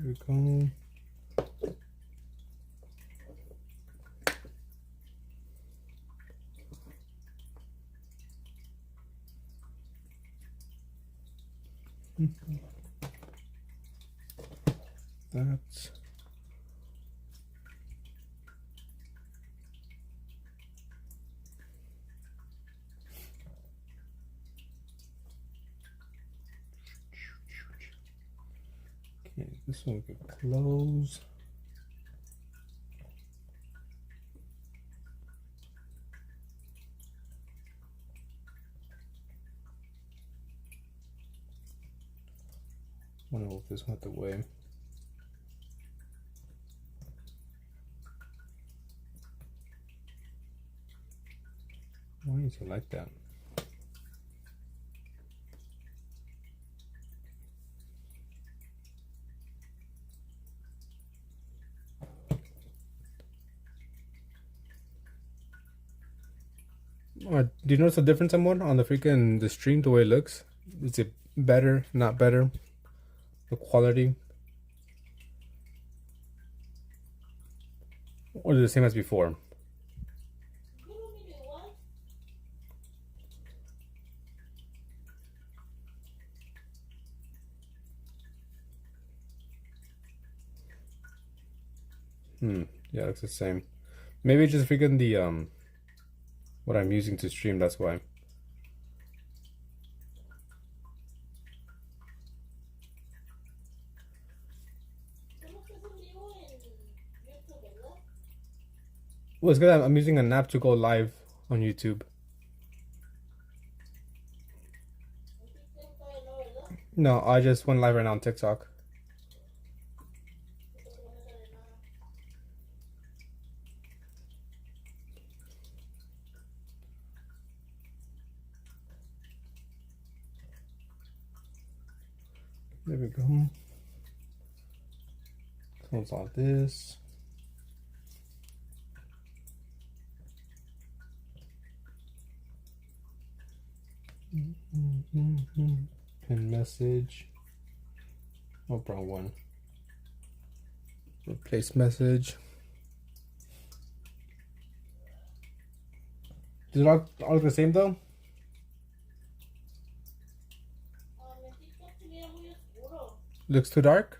we go. That's okay. This one we could close. I want to move this one out the way. Why is it like that? Do you notice the difference somewhat on the freaking the stream, the way it looks? Is it better, not better? The quality? Or is it the same as before? Yeah, it looks the same. Maybe it's just freaking the what I'm using to stream, that's why. Well, it's good. I'm using an app to go live on YouTube. No, I just went live right now on TikTok. There we go. Close all this. Pin message. Oh, wrong one. Replace message. Does it all look the same though? Looks too dark?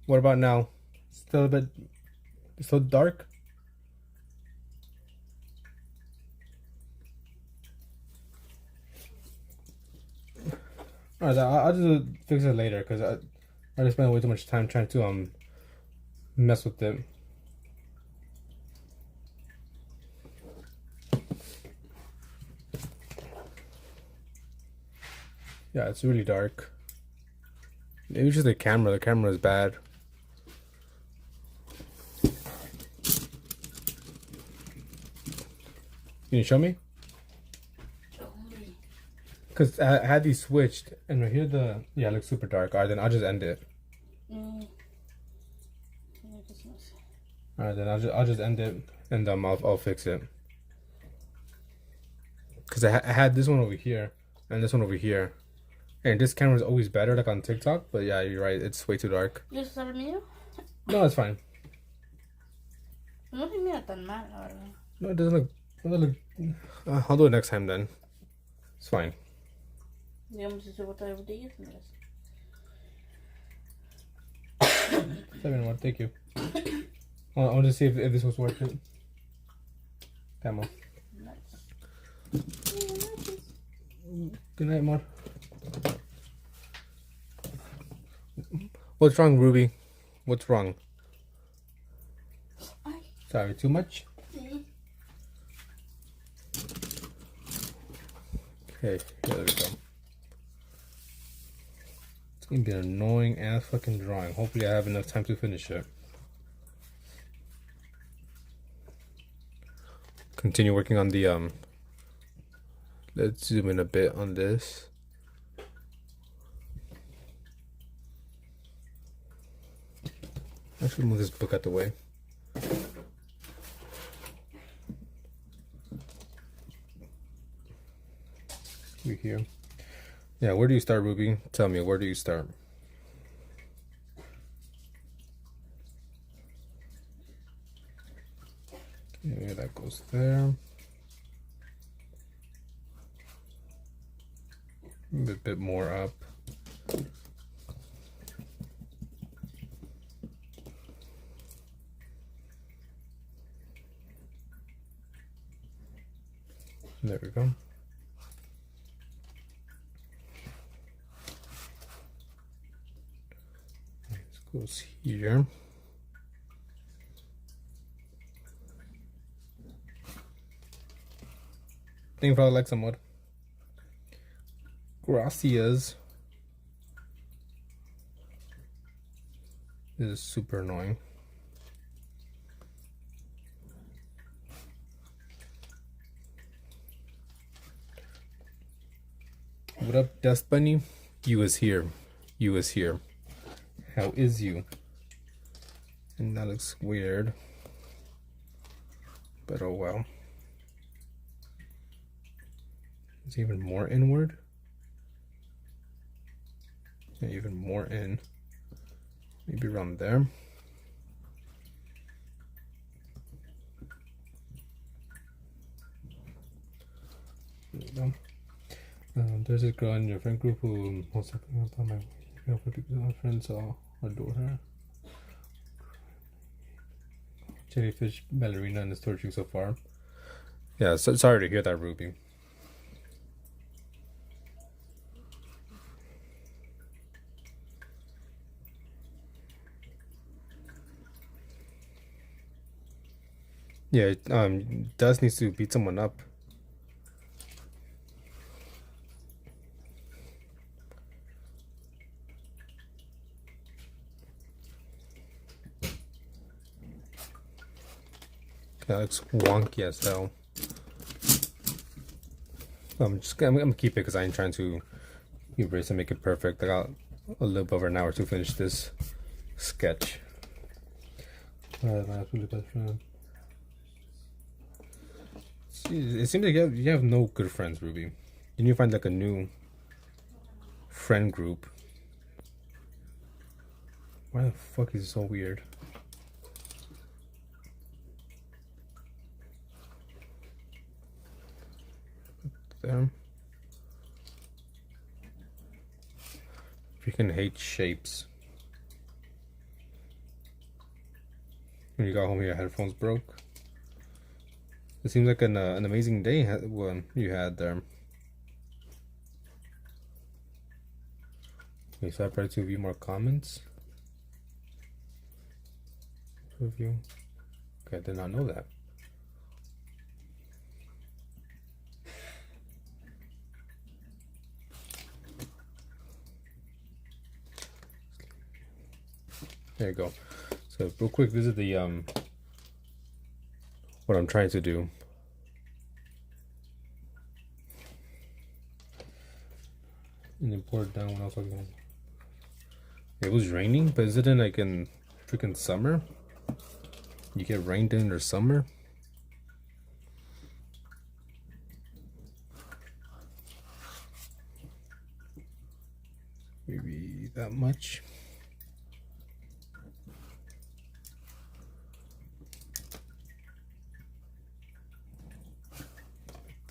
What about now? Still a bit so dark? Alright, I'll just fix it later because I just spent way too much time trying to mess with it. Yeah, it's really dark. Maybe just the camera. The camera is bad. Can you show me? Because I had these switched, and right here it looks super dark. Alright, then I'll just end it. Alright, then I'll just end it, and I'll fix it. Because I had this one over here, and this one over here. And this camera is always better, like on TikTok. But yeah, you're right. It's way too dark. ¿Y eso sabe mío? No, it's fine. No se mira tan mal, la verdad. No, it doesn't look. I'll do it next time then. It's fine. Digamos, si se bota de botellas, miras. 7-1, thank you. I want to see if this was worth it. Come on. Nice. Good night, Mar. What's wrong, Ruby? What's wrong? Sorry, too much? Okay, there we go. It's gonna be an annoying ass fucking drawing. Hopefully I have enough time to finish it. Continue working on the let's zoom in a bit on this. Actually move this book out the way. Over here. Yeah, where do you start, Ruby? Tell me, where do you start? Okay, that goes there. A bit more up. There we go. This goes here. I think probably like some wood. Gracias. This is super annoying. What up, Dust Bunny? You is here. You is here. How is you? And that looks weird. But oh well. It's even more inward. Yeah, even more in. Maybe around there. There we go. There's a girl in your friend group who most likely about my girlfriend because my friends adore her. Jellyfish ballerina and is torturing so far. Yeah, so sorry to hear that, Ruby. Yeah, Dust needs to beat someone up. That looks wonky as hell. I'm gonna keep it because I ain't trying to erase and make it perfect. I got a little bit over an hour to finish this sketch. My absolute best friend. See, it seems like you have no good friends, Ruby. You need to find like a new friend group. Why the fuck is it so weird? There. Freaking hate shapes. When you got home, your headphones broke. It seems like an amazing day one you had there. Okay, so I tried to view more comments. Review. Okay, I did not know that. There you go. So real quick, this is the what I'm trying to do. And then pour it down when I was looking. It was raining, but is it in like in freaking summer? You get rain during the summer? Maybe that much.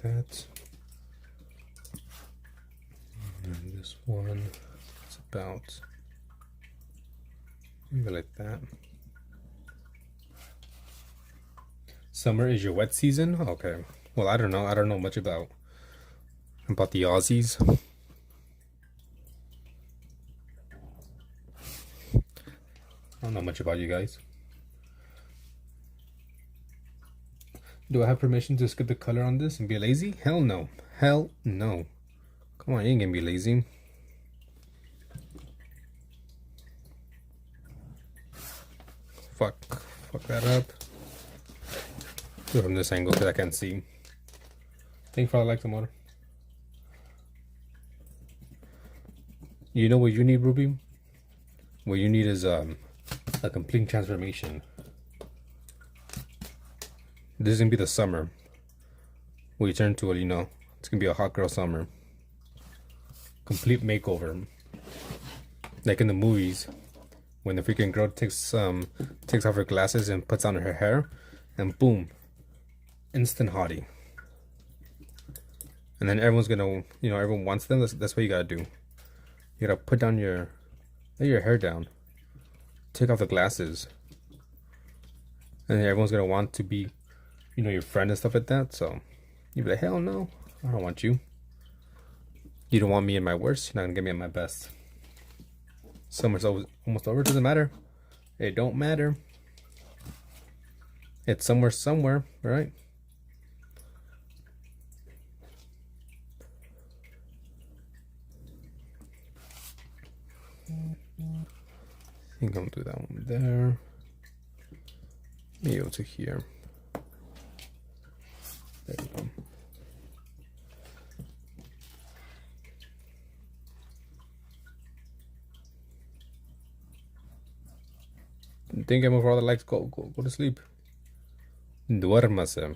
That. And this one, it's about maybe like that. Summer is your wet season? Okay. Well, I don't know. I don't know much about the Aussies. I don't know much about you guys. Do I have permission to skip the color on this and be lazy? Hell no. Hell no. Come on, you ain't gonna be lazy. Fuck that up. Do it from this angle because I can't see. Thank you for like the motor. You know what you need, Ruby? What you need is a complete transformation. This is gonna be the summer. We turn to it, you know. It's gonna be a hot girl summer. complete makeover. Like in the movies, when the freaking girl takes off her glasses and puts on her hair, and boom, instant hottie. And then everyone's gonna, everyone wants them. That's what you gotta do. You gotta put down lay your hair down, take off the glasses, and then everyone's gonna want to be, your friend and stuff like that. So you'd be like, hell no, I don't want you. You don't want me in my worst. You're not gonna get me at my best. Summer's almost over. Doesn't matter. It don't matter. It's somewhere, right? I think I'm gonna do that one there. Maybe over to here. There we go. Think I'm over all the lights. Go to sleep. Duérmase.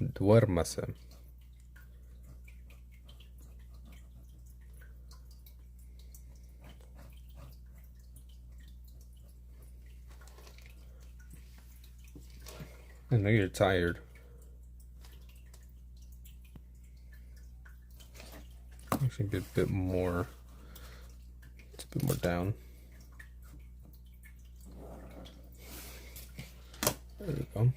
Duérmase. I know you're tired. Actually, be a bit more. It's a bit more down. There we go.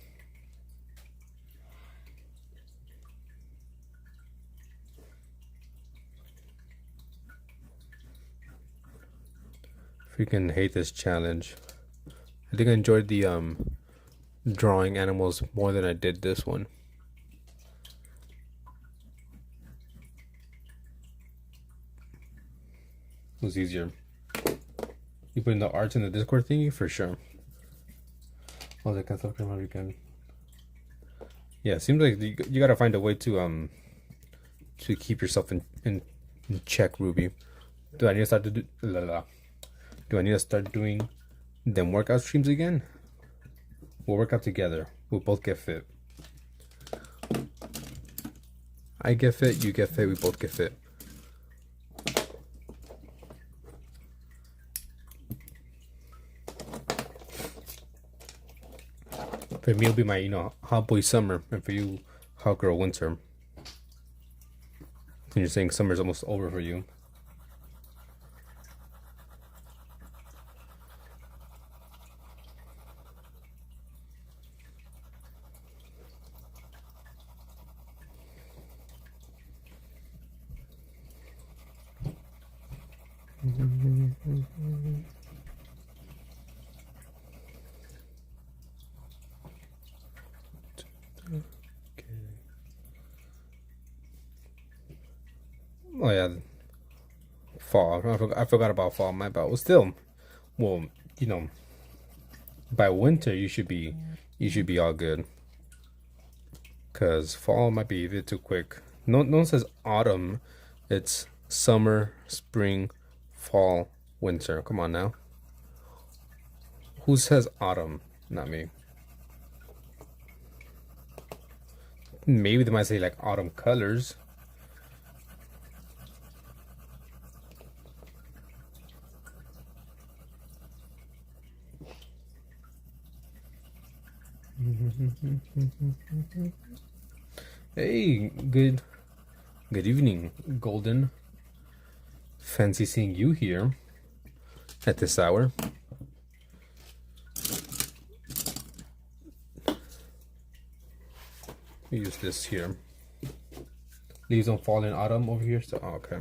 Freaking hate this challenge. I think I enjoyed the drawing animals more than I did this one. It was easier. You put in the arts in the Discord thingy for sure. Oh, they can stop every weekend. Yeah, it seems like you gotta find a way to keep yourself in check, Ruby. Do I need to start Do I need to start doing them workout streams again? We'll work out together. We'll both get fit. I get fit, you get fit, we both get fit. For me, it'll be my, hot boy summer, and for you, hot girl winter. And you're saying summer's almost over for you. Oh yeah, fall. I forgot about fall. My bad. Well, still, by winter you should be all good. Cause fall might be a bit too quick. No one says autumn. It's summer, spring, fall, winter. Come on now. Who says autumn? Not me. Maybe they might say like autumn colors. Hey, good evening, Golden. Fancy seeing you here at this hour. We use this here. Leaves don't fall in autumn over here, so okay.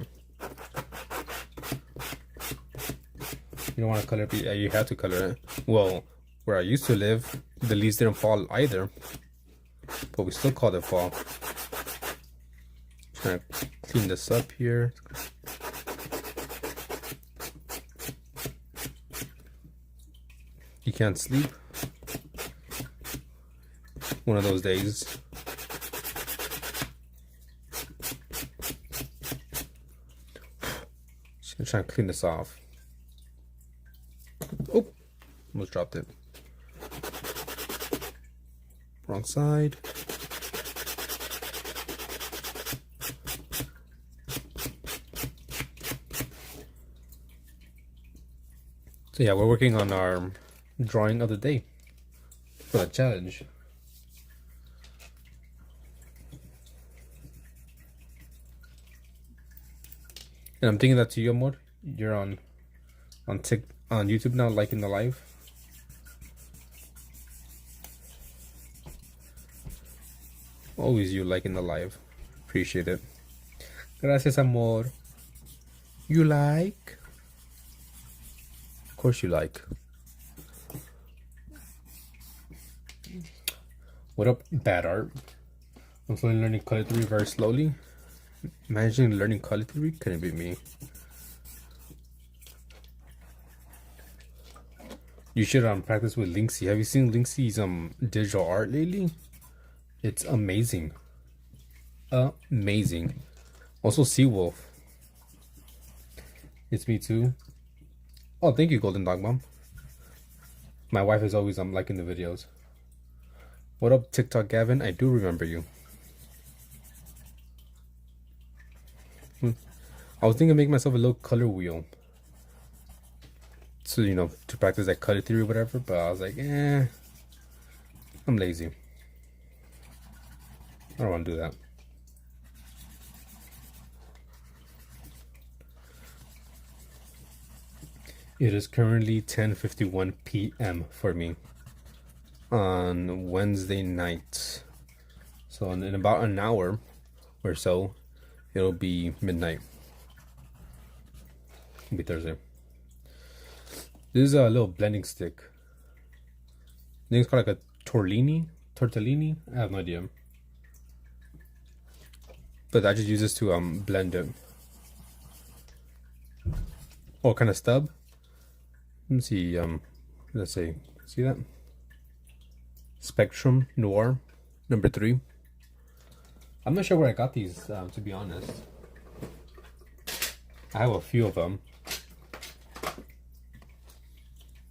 You don't want to color it, yeah, you have to color it. Well, where I used to live, the leaves didn't fall either, but we still called it fall. Trying to clean this up here. You can't sleep. One of those days. I'm trying to clean this off. Oh, almost dropped it. Wrong side. So yeah, we're working on our drawing of the day for the challenge. And I'm thinking that to you, Amor. You're on YouTube now, liking the live. Always you liking the live. Appreciate it. Gracias, Amor. You like? Of course you like. What up, bad art? I'm slowly learning color theory very slowly. Imagining learning color theory couldn't be me. You should practice with Linksy. Have you seen Linksy's digital art lately? It's amazing. Amazing. Also Seawolf. It's me too. Oh, thank you, Golden Dog Mom. My wife is always liking the videos. What up, TikTok Gavin? I do remember you. I was thinking of making myself a little color wheel. So, to practice that color theory or whatever, but I was like, I'm lazy. I don't want to do that. It is currently 10:51 p.m. for me on Wednesday night. So in about an hour or so, it'll be midnight. It'll be Thursday. This is a little blending stick. I think it's called like a tortellini. I have no idea. But I just use this to blend it. Oh, kind of stub. Let me see. Let's say, see that? Spectrum Noir, number 3. I'm not sure where I got these. To be honest, I have a few of them,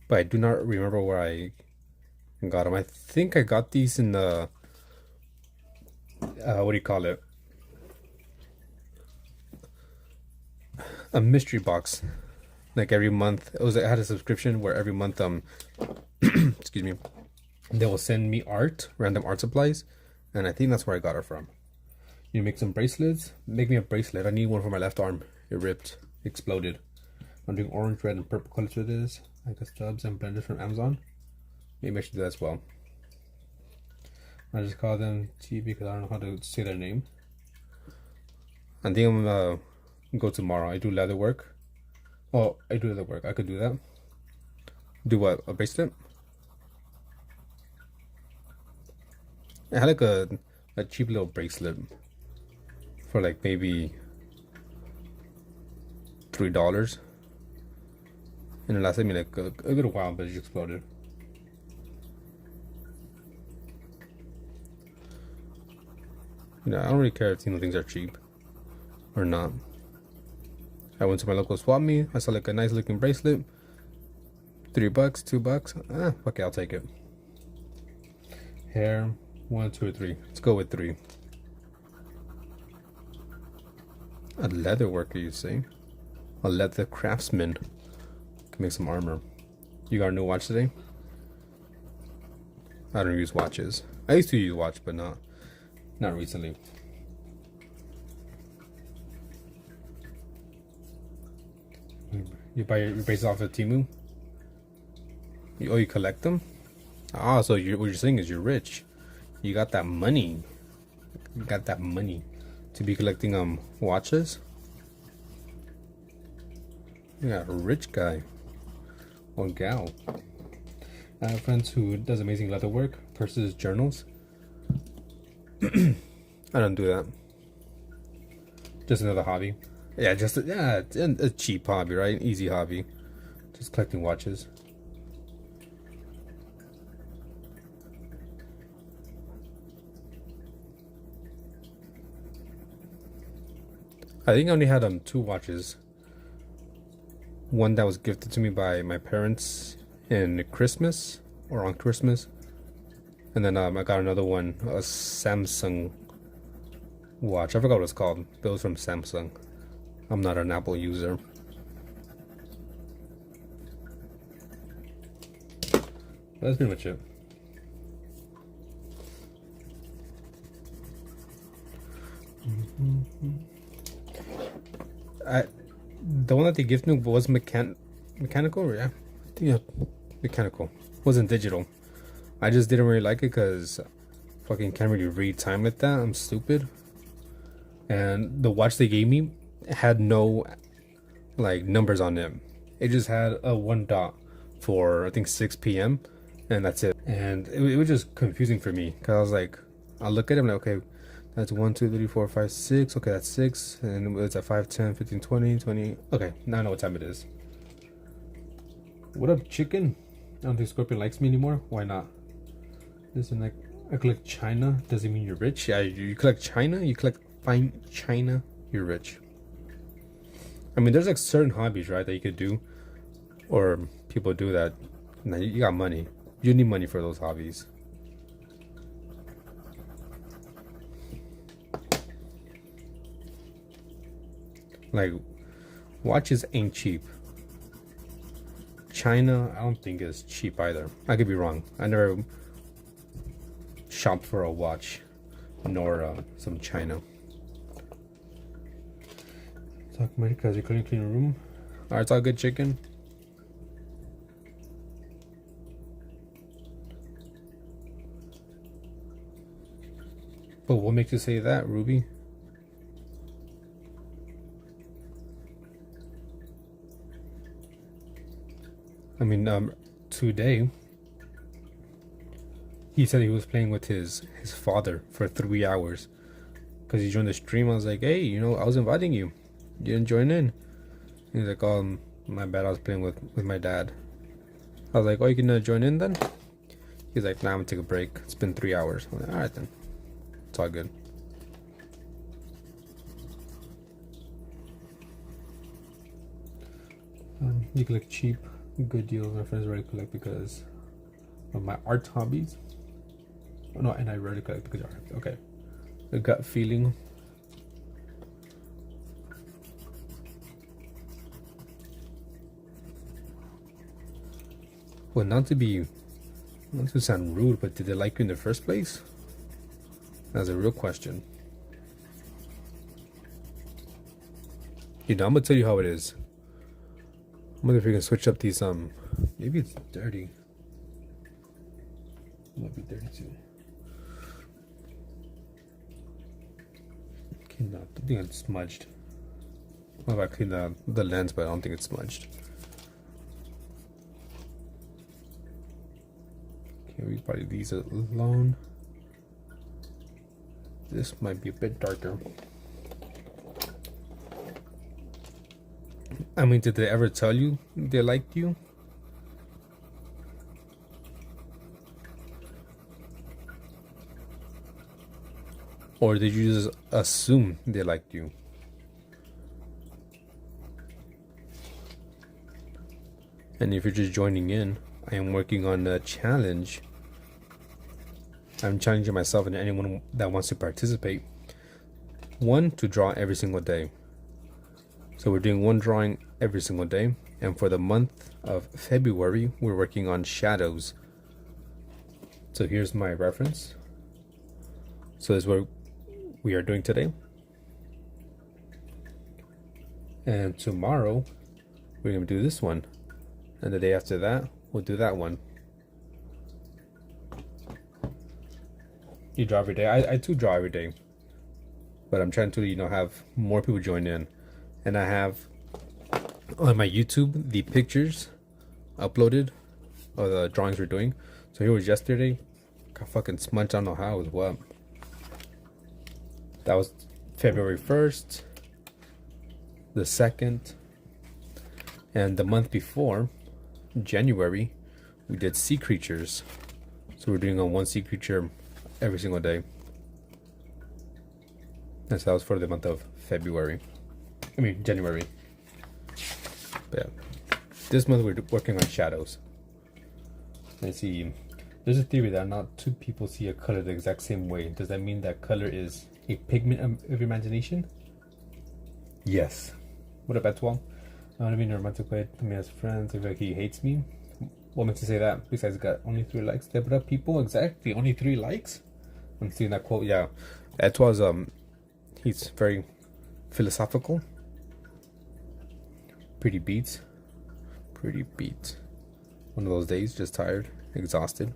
but I do not remember where I got them. I think I got these in the what do you call it? A mystery box. Like every month, I had a subscription where every month excuse me, they will send me random art supplies, and I think that's where I got it from. You make some bracelets. Make me a bracelet. I need one for my left arm. It ripped, exploded. I'm doing orange, red, and purple colors with this. I got stubs and blenders from Amazon. Maybe I should do that as well. I just call them T because I don't know how to say their name. I think I'm gonna go tomorrow. I do leather work. Oh, I do leather work. I could do that. Do what? A bracelet? I had like a cheap little bracelet for like maybe $3. And it lasted me like a good while, but it just exploded. I don't really care if things are cheap or not. I went to my local swap meet. I saw like a nice looking bracelet. $3, $2. Fuck it, I'll take it. Hair, 1, 2, or 3. Let's go with 3. A leather worker, you say? A leather craftsman. Can make some armor. You got a new watch today? I don't use watches. I used to use watch, but not recently. You buy your bracelets off of Temu? You collect them? Ah, so what you're saying is you're rich. You got that money. You got that money to be collecting watches. You got a rich guy or gal. I have friends who does amazing leather work, purses, journals. I don't do that. Just another hobby. Yeah, it's a cheap hobby, right? Easy hobby. Just collecting watches. I think I only had 2 watches. One that was gifted to me by my parents in Christmas or on Christmas, and then I got another one, a Samsung watch. I forgot what it's called, but it was from Samsung. I'm not an Apple user. that's pretty much it. The one that they gifted me was mechanical, yeah. I think mechanical. Wasn't digital. I just didn't really like it because fucking can't really read time like that. I'm stupid. And the watch they gave me had no like numbers on it. It just had a one dot for I think 6 p.m. and that's it. And it was just confusing for me because I was like, I look at it, I'm like, okay, that's 1, 2, 3, 4, 5, 6. Okay, that's 6. And it's at 5, 10, 15, 20, 20. Okay, now I know what time it is. What up, chicken? I don't think Scorpion likes me anymore. Why not? Listen, like, I collect China. Doesn't mean you're rich. Yeah, you collect China. You collect fine China. You're rich. I mean, there's like certain hobbies, right, that you could do, or people do that. Now you got money. You need money for those hobbies. Like, watches ain't cheap. China, I don't think is cheap either. I could be wrong. I never shopped for a watch, nor some China. Talk money because you couldn't clean a room. Alright, it's all good, chicken. But what makes you say that, Ruby? I mean, today he said he was playing with his father for 3 hours because he joined the stream. I was like, hey, you know, I was inviting you. You didn't join in. He's like, oh, my bad. I was playing with my dad. I was like, oh, you can join in then? He's like, nah, I'm gonna take a break. It's been 3 hours. I'm like, all right then. It's all good. You collect cheap, good deals. My friends already collect because of my art hobbies. Oh no, and I rarely collect because of art. Okay. The gut feeling. Well, not to sound rude, but did they like you in the first place? That's a real question. You know, I'm gonna tell you how it is. I wonder if we can switch up these. Maybe it's dirty. It might be dirty too. Okay, no, I think it's smudged. Well, I clean the lens, but I don't think it's smudged. Okay, we probably leave these alone. This might be a bit darker. I mean, did they ever tell you they liked you? Or did you just assume they liked you? And if you're just joining in, I am working on a challenge. I'm challenging myself and anyone that wants to participate. 1, to draw every single day. So we're doing 1 drawing every single day. And for the month of February, we're working on shadows. So here's my reference. So this is what we are doing today. And tomorrow, we're going to do this one. And the day after that, we'll do that one. You draw every day. I do draw every day. But I'm trying to, you know, have more people join in. And I have on my YouTube the pictures uploaded of the drawings we're doing. So here was yesterday. Got fucking smudged. I don't know how it was what. That was February 1st, the 2nd, and the month before, January, we did sea creatures. So we're doing on 1 sea creature every single day. And so that was for the month of January. But yeah, this month we're working on shadows. Let's see. There's a theory that not 2 people see a color the exact same way. Does that mean that color is a pigment of your imagination? Yes. What about 12? I don't mean a romantic way to me as friends. I feel like he hates me. What makes you say that? Besides, it got only 3 likes. Step it up, people. Exactly, only 3 likes. I'm seeing that quote. Yeah, that was he's very philosophical. Pretty beats. Pretty beats. One of those days, just tired, exhausted.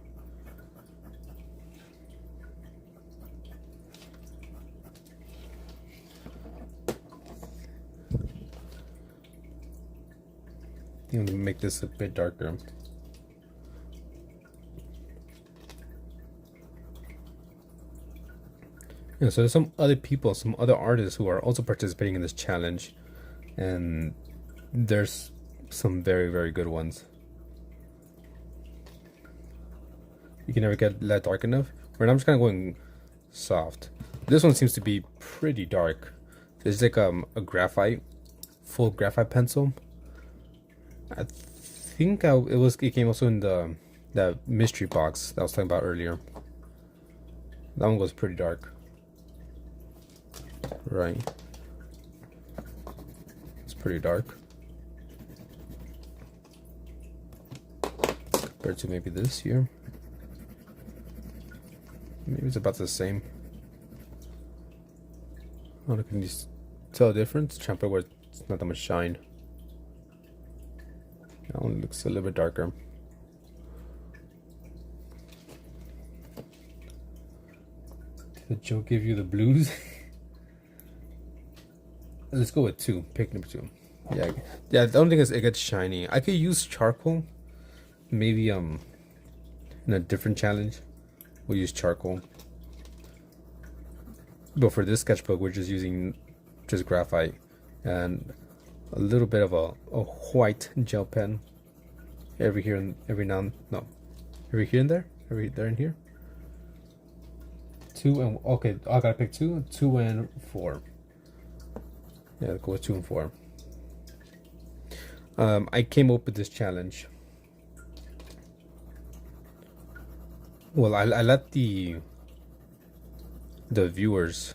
I'm gonna make this a bit darker. Yeah, so there's some other people, some other artists who are also participating in this challenge, and there's some very, very good ones. You can never get that dark enough. Right now I'm just kind of going soft. This one seems to be pretty dark. It's like a graphite, full graphite pencil. I think it came also in that mystery box that I was talking about earlier. That one was pretty dark. Right. It's pretty dark. Compared to maybe this here. Maybe it's about the same. Oh, can you tell the difference? Champa where it's not that much shine. That one looks a little bit darker. Did the joke give you the blues? Let's go with 2. Pick number 2. Yeah, I don't think it gets shiny. I could use charcoal. Maybe in a different challenge, we'll use charcoal. But for this sketchbook, we're just using just graphite and a little bit of a white gel pen. Every here and every now and no, every here and there, every there and here. 2 and okay, I gotta pick 2 and 4. Yeah, go with 2 and 4. I came up with this challenge. Well, I let the viewers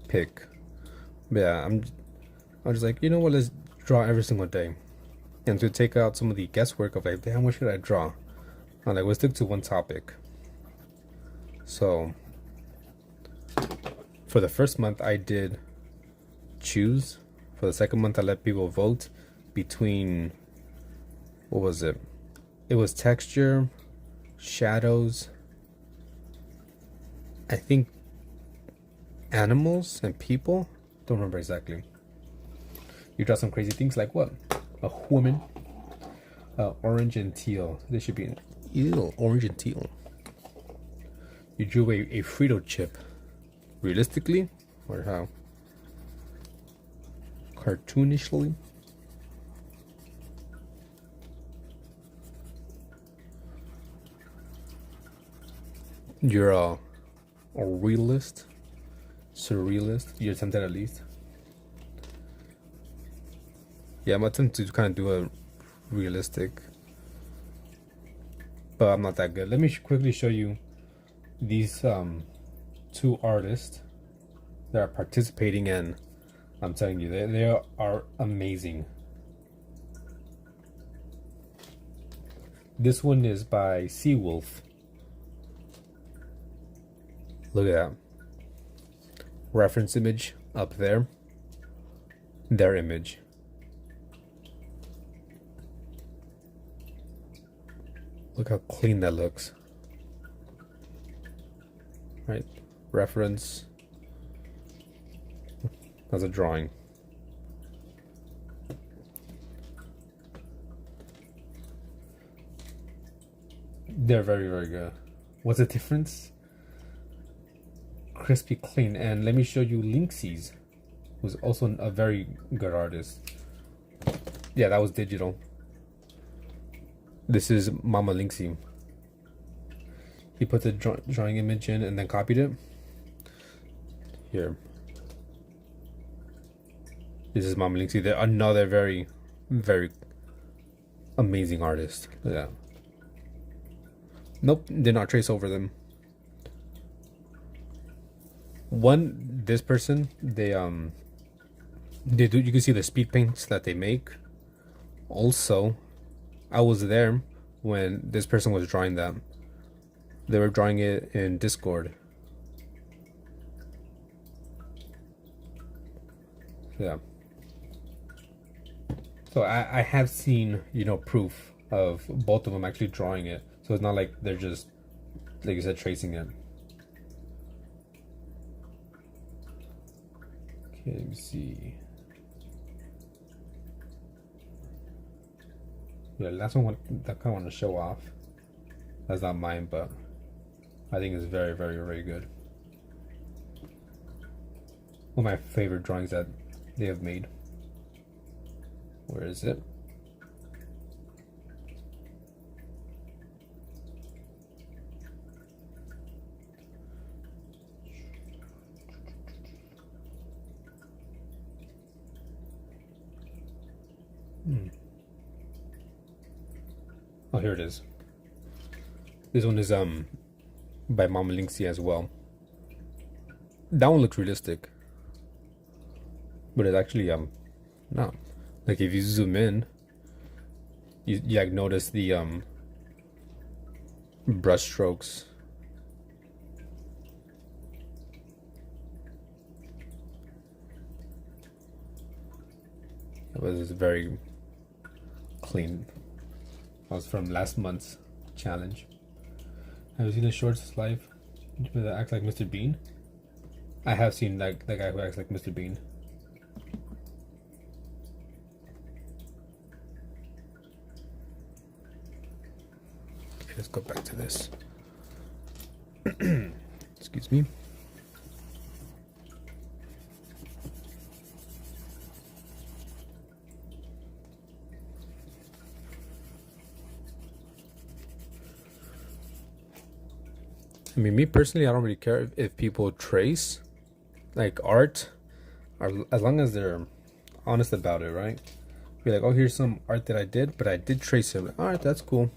pick. But yeah, I'm just like, you know what, let's draw every single day. And to take out some of the guesswork of like, damn, what should I draw? I'm like, we'll stick to one topic. So for the first month I did choose. For the second month I let people vote between, what was it? It was texture, shadows, I think animals and people. Don't remember exactly. You draw some crazy things like what? A woman. Orange and teal. This should be an ew, orange and teal. You drew a Frito chip. Realistically? Or how? Cartoonishly? You're a realist? Surrealist? You attempted at least? Yeah, I'm attempting to kind of do a realistic, but I'm not that good. Let me quickly show you these 2 artists that are participating in. I'm telling you, they are amazing. This one is by Seawolf. Look at that. Reference image up there. Their image. Look how clean that looks. Right? Reference. That's a drawing. They're very, very good. What's the difference? Crispy clean. And let me show you Linksys, who's also a very good artist. Yeah, that was digital. This is Mama Linksy. He put the drawing image in and then copied it. Here. This is Mama Linksy. They're another very, very amazing artist. Yeah. Nope, did not trace over them. This person, they do, you can see the speed paints that they make. Also, I was there when this person was drawing them. They were drawing it in Discord. Yeah. So I have seen, proof of both of them actually drawing it. So it's not like they're just, like you said, tracing it. Okay, let me see. Yeah, last one that I kind of want to show off. That's not mine, but I think it's very, very, very good. One of my favorite drawings that they have made. Where is it? Oh, here it is. This one is by Mama Linksy as well. That one looks realistic, but it's actually not. Like if you zoom in, you like notice the brush strokes. It was very clean. That was from last month's challenge. Have you seen the shorts live that act like Mr. Bean? I have seen that guy who acts like Mr. Bean. Okay, let's go back to this. Excuse me. I mean, me personally, I don't really care if people trace, like art, or as long as they're honest about it, right? Be like, oh, here's some art that I did, but I did trace it. Like, all right, that's cool.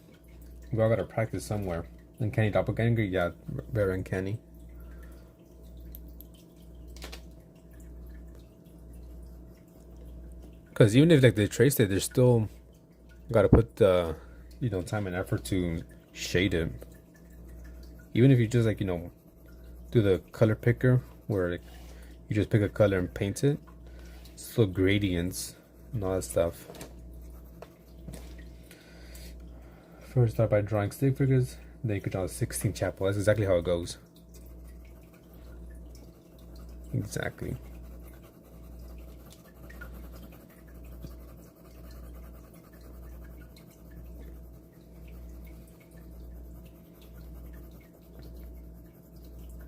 We all gotta practice somewhere. Uncanny doppelganger, yeah, very uncanny. Because even if like they traced it, they're still gotta put the, time and effort to shade it. Even if you just like do the color picker where like you just pick a color and paint it, still gradients and all that stuff. First start by drawing stick figures, then you could draw 16 chapel. That's exactly how it goes. Exactly.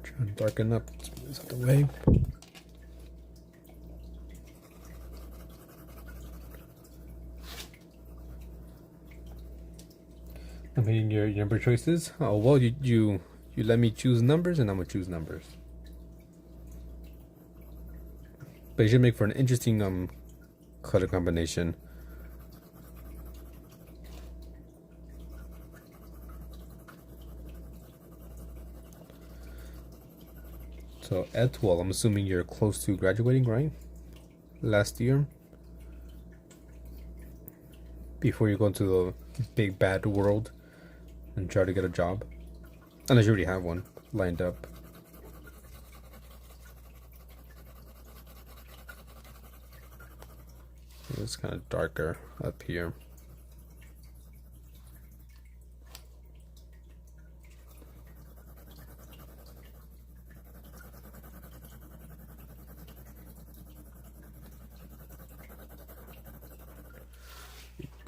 Trying to darken up. Let's out the way. I'm hitting your number choices. Oh well, you let me choose numbers, and I'm gonna choose numbers. But you should make for an interesting color combination. So Etwell, I'm assuming you're close to graduating, right? Last year. Before you go into the big bad world and try to get a job. Unless you already have one lined up. It's kind of darker up here.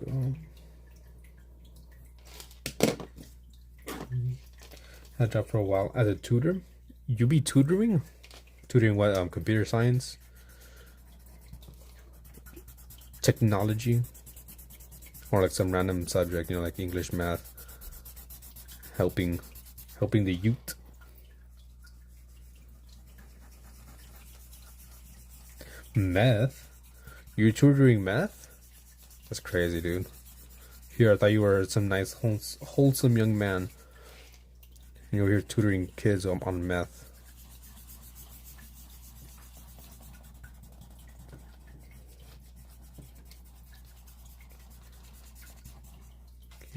Go. Had a job for a while as a tutor. You be tutoring? Tutoring what? Computer science, technology, or like some random subject, like English, math. Helping the youth. Math? You're tutoring math? That's crazy, dude. Here, I thought you were some nice, wholesome young man. And you're here tutoring kids on math.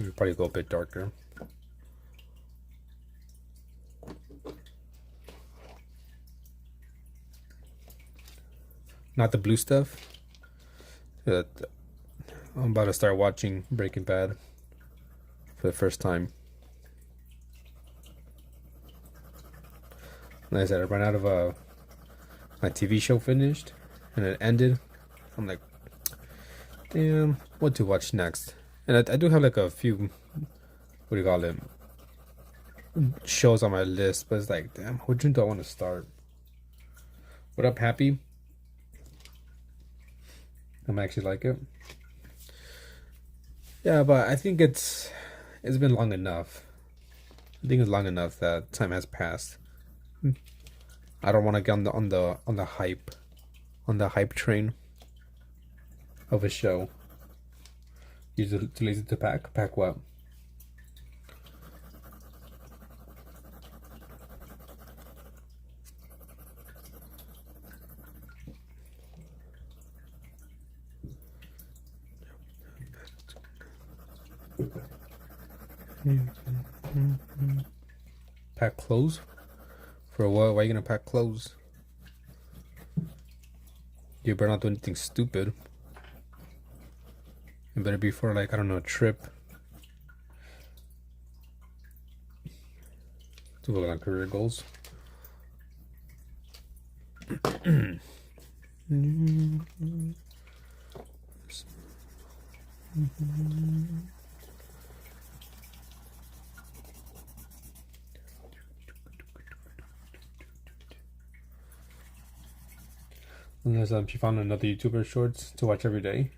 We'll probably go a bit darker. Not the blue stuff. I'm about to start watching Breaking Bad for the first time. Like I said, I ran out of my TV show finished, and it ended. I'm like, damn, what to watch next? And I do have like a few, what do you call it, shows on my list, but it's like, damn, which one do I want to start? What up, Happy? I'm actually like it. Yeah, but I think it's been long enough. I think it's long enough that time has passed. I don't want to get on the hype train of a show. You're too lazy to pack. Pack what? Pack clothes? For what? Why are you gonna pack clothes? You better not do anything stupid. It better be for, like, I don't know, a trip. To work on career goals. Unless she found another YouTuber shorts to watch every day.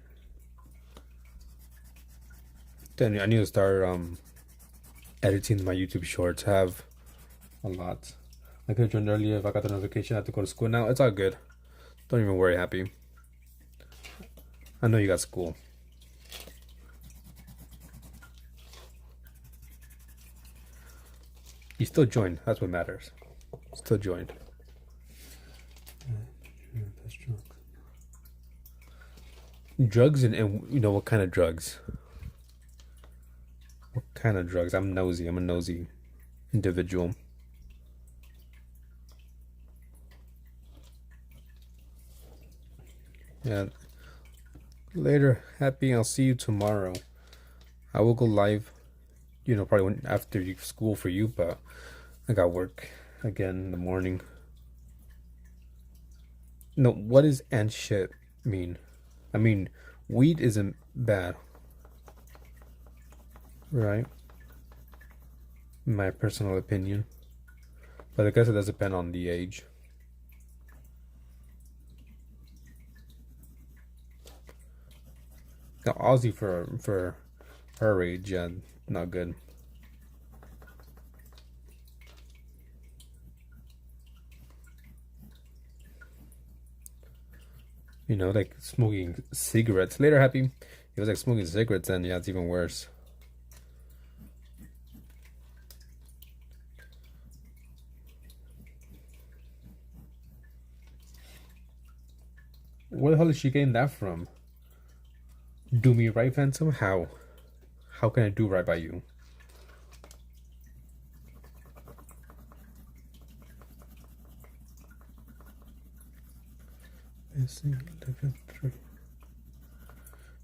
Then I need to start editing my YouTube shorts. I have a lot. I could have joined earlier if I got the notification I have to go to school now. It's all good. Don't even worry, Happy. I know you got school. You still joined. That's what matters. Still joined. Drugs and you know what kind of drugs? What kind of drugs? I'm nosy. I'm a nosy individual. Yeah. Later, Happy. I'll see you tomorrow. I will go live. You know, probably after school for you, but I got work again in the morning. No, what does and shit mean? I mean, weed isn't bad, right? In my personal opinion. But I guess it does depend on the age. Now, Aussie for her age, yeah, not good. You know, like smoking cigarettes. Later, Happy. It was like smoking cigarettes, and yeah, it's even worse. Where the hell is she getting that from? Do me right, Phantom? How? How can I do right by you?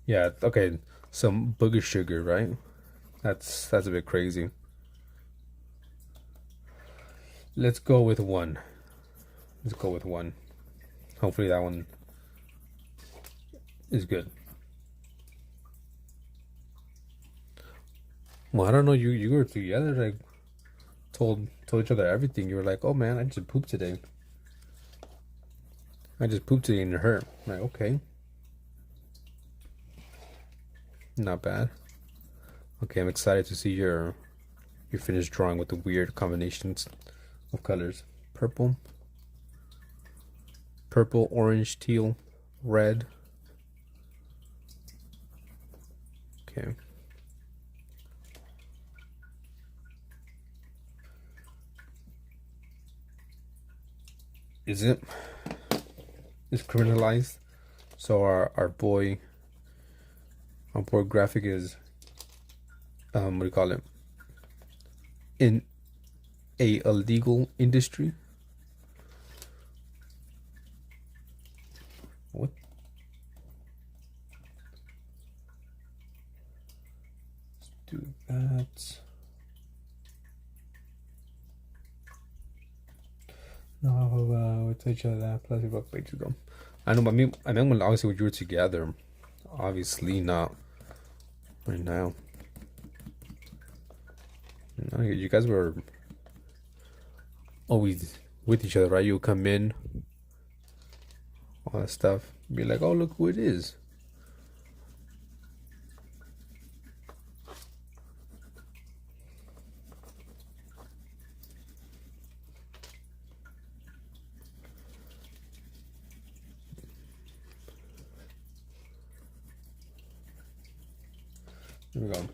Yeah, okay. Some booger sugar, right? That's a bit crazy. Let's go with one. Let's go with one. Hopefully that one is good. Well, I don't know. You were together, like told each other everything. You were like, "Oh man, I just pooped today. I just pooped today and it hurt." I'm like, okay, not bad. Okay, I'm excited to see your finished drawing with the weird combinations of colors. Purple, orange, teal, red. Okay. Is it? It's criminalized. So our boy graphic is what do you call it? In a illegal industry. What? Let's do that. No, we told each other that plastic book pages ago. I know, but I mean, when obviously when you were together, obviously not right now. No, you guys were always with each other, right? You would come in, all that stuff, be like, "Oh, look who it is." Here we go.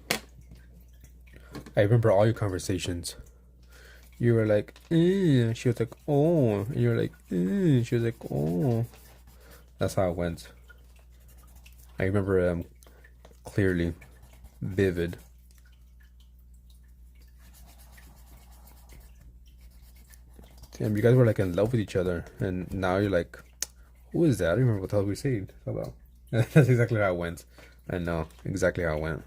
I remember all your conversations. You were like, she was like, oh, and you were like, she was like, oh. That's how it went. I remember clearly, vivid. Damn, you guys were like in love with each other, and now you're like, who is that? I don't remember what the hell we said about. That's exactly how it went. I know exactly how it went.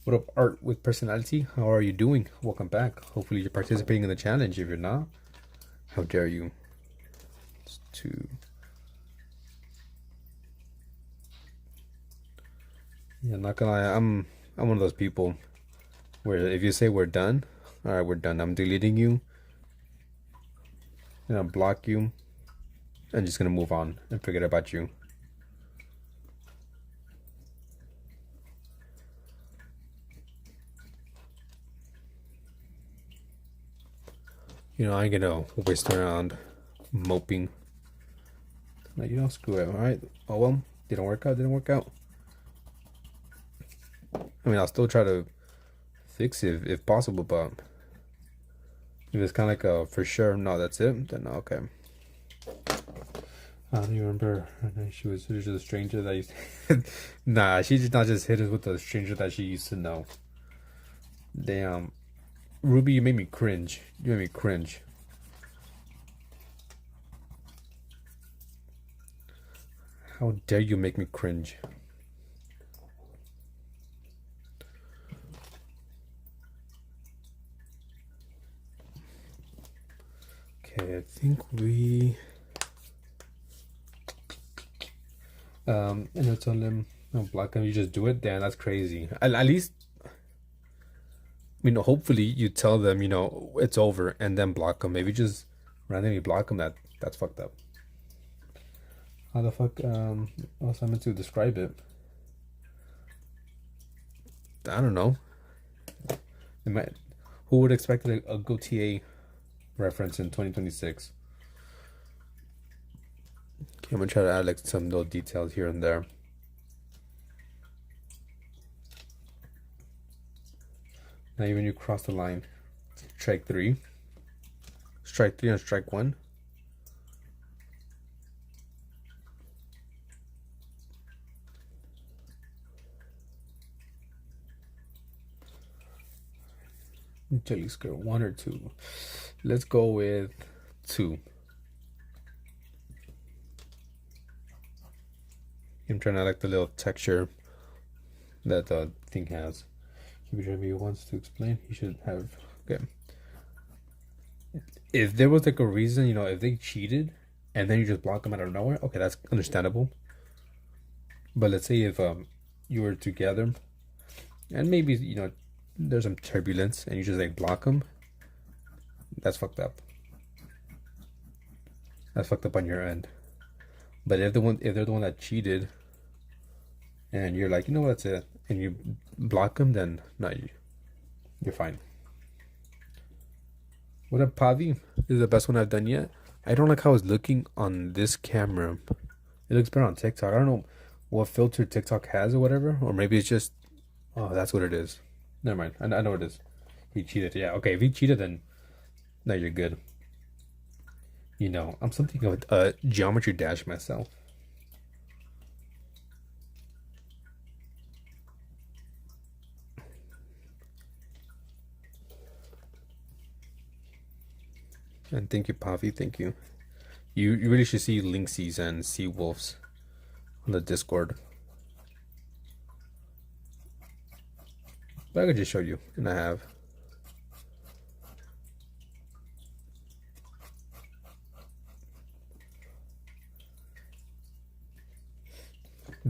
What up, Art with Personality? How are you doing? Welcome back. Hopefully you're participating in the challenge. If you're not, how dare you? It's two. Yeah, not gonna lie, I'm one of those people where if you say we're done, all right, we're done. I'm deleting you, and I'll block you, and just gonna move on and forget about you. You know, I ain't gonna waste around moping. Like, screw it. All right. Oh well, didn't work out. Didn't work out. I mean, I'll still try to fix it if possible, but if it's kind of like a for sure, no, that's it, then okay. I don't even remember. She was just a stranger that used to... Nah, she did not just hit us with a stranger that she used to know. Damn. Ruby, you made me cringe. You made me cringe. How dare you make me cringe? Okay, I think we... and I told him, no, block him, you just do it? Damn, that's crazy. At least, hopefully you tell them, it's over and then block them. Maybe just randomly block them. That's fucked up. How the fuck else I meant to describe it? I don't know. Who would expect a Gautier reference in 2026? Okay, I'm gonna try to add like some little details here and there. Now even you cross the line, strike 3 and strike 1. Jelly skirt 1 or 2. Let's go with 2. I'm trying to like the little texture that the thing has. If he wants to explain, he should have. Okay. If there was like a reason, if they cheated and then you just block them out of nowhere, okay, that's understandable. But let's say if you were together and maybe there's some turbulence and you just like block them, that's fucked up. That's fucked up on your end. But if they're the one that cheated, and you're like, that's it, and you block them, then no, you're fine. What up, Pavi? This is the best one I've done yet. I don't like how it's looking on this camera. It looks better on TikTok. I don't know what filter TikTok has or whatever, or maybe it's just, oh, that's what it is. Never mind. I know what it is. He cheated. Yeah. Okay. If he cheated, then no, you're good. I'm something of a geometry dash myself. And thank you, Pavi. Thank you. You really should see Lynxies and sea wolves on the Discord. But I could just show you, and I have.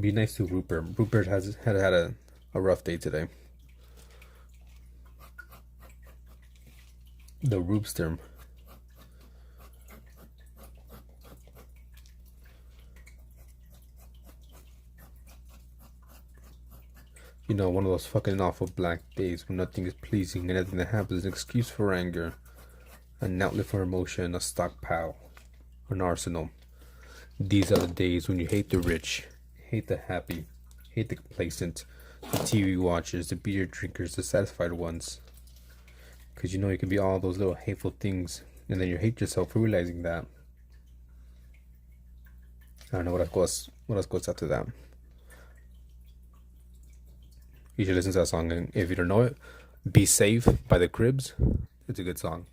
Be nice to Rupert. Rupert has had a rough day today. The Roopster. You know, one of those fucking awful black days when nothing is pleasing and everything that happens is an excuse for anger, an outlet for emotion, a stockpile, an arsenal. These are the days when you hate the rich, hate the happy, hate the complacent, the TV watchers, the beer drinkers, the satisfied ones. Because you know you can be all those little hateful things, and then you hate yourself for realizing that. I don't know what else goes after that. You should listen to that song, and if you don't know it, "Be Safe" by the Cribs. It's a good song.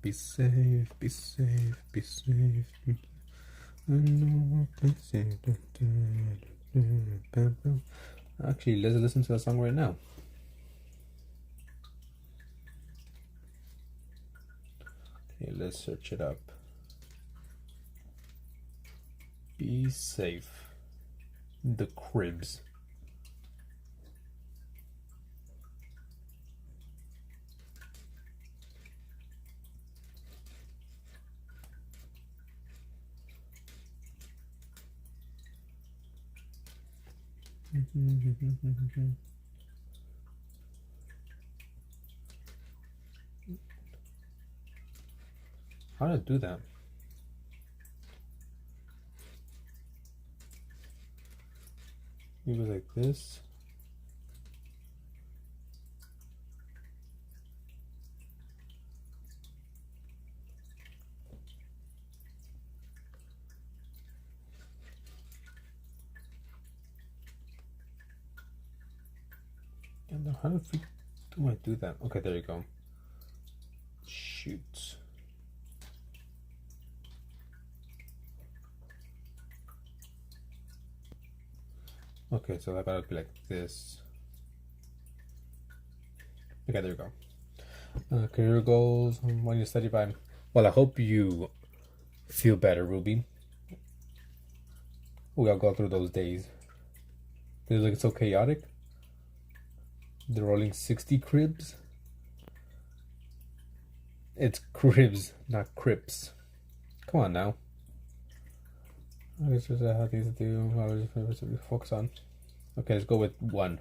Be safe, be safe, be safe. I know be safe. Actually, let's listen to that song right now. Okay, let's search it up. Be Safe. The Cribs. How did I do that? It was like this. And how the freak do I do that? Okay, there you go. Shoot. Okay, so that gotta be like this. Okay, there you go. Career goals. When you study by. Well, I hope you feel better, Ruby. We all go through those days. They look so chaotic. They're rolling 60 cribs. It's cribs, not crips. Come on now. This is how things do. Focus on. Okay, let's go with 1.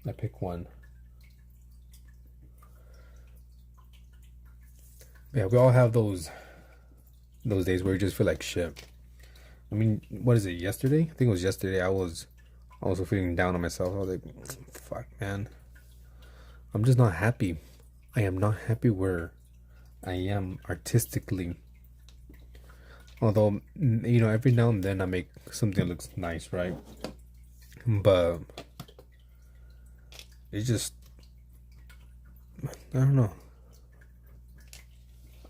I pick 1. Yeah, we all have those days where you just feel like shit. I mean, what is it? Yesterday? I think it was yesterday. I was also feeling down on myself. I was like, fuck, man. I'm just not happy. I am not happy where I am artistically. Although, you know, every now and then I make something that looks nice, right? But it's just, I don't know.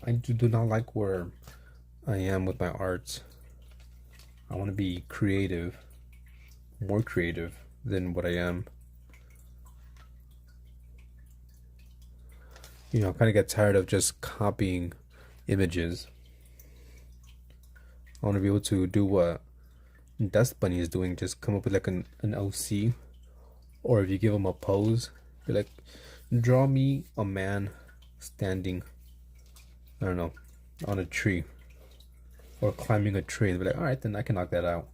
I do not like where I am with my art. I want to be creative, more creative than what I am. You know, I kind of get tired of just copying images. I want to be able to do what Dust Bunny is doing, just come up with like an OC, or if you give them a pose, be like, draw me a man standing, I don't know, on a tree, or climbing a tree, and be like, all right, then I can knock that out.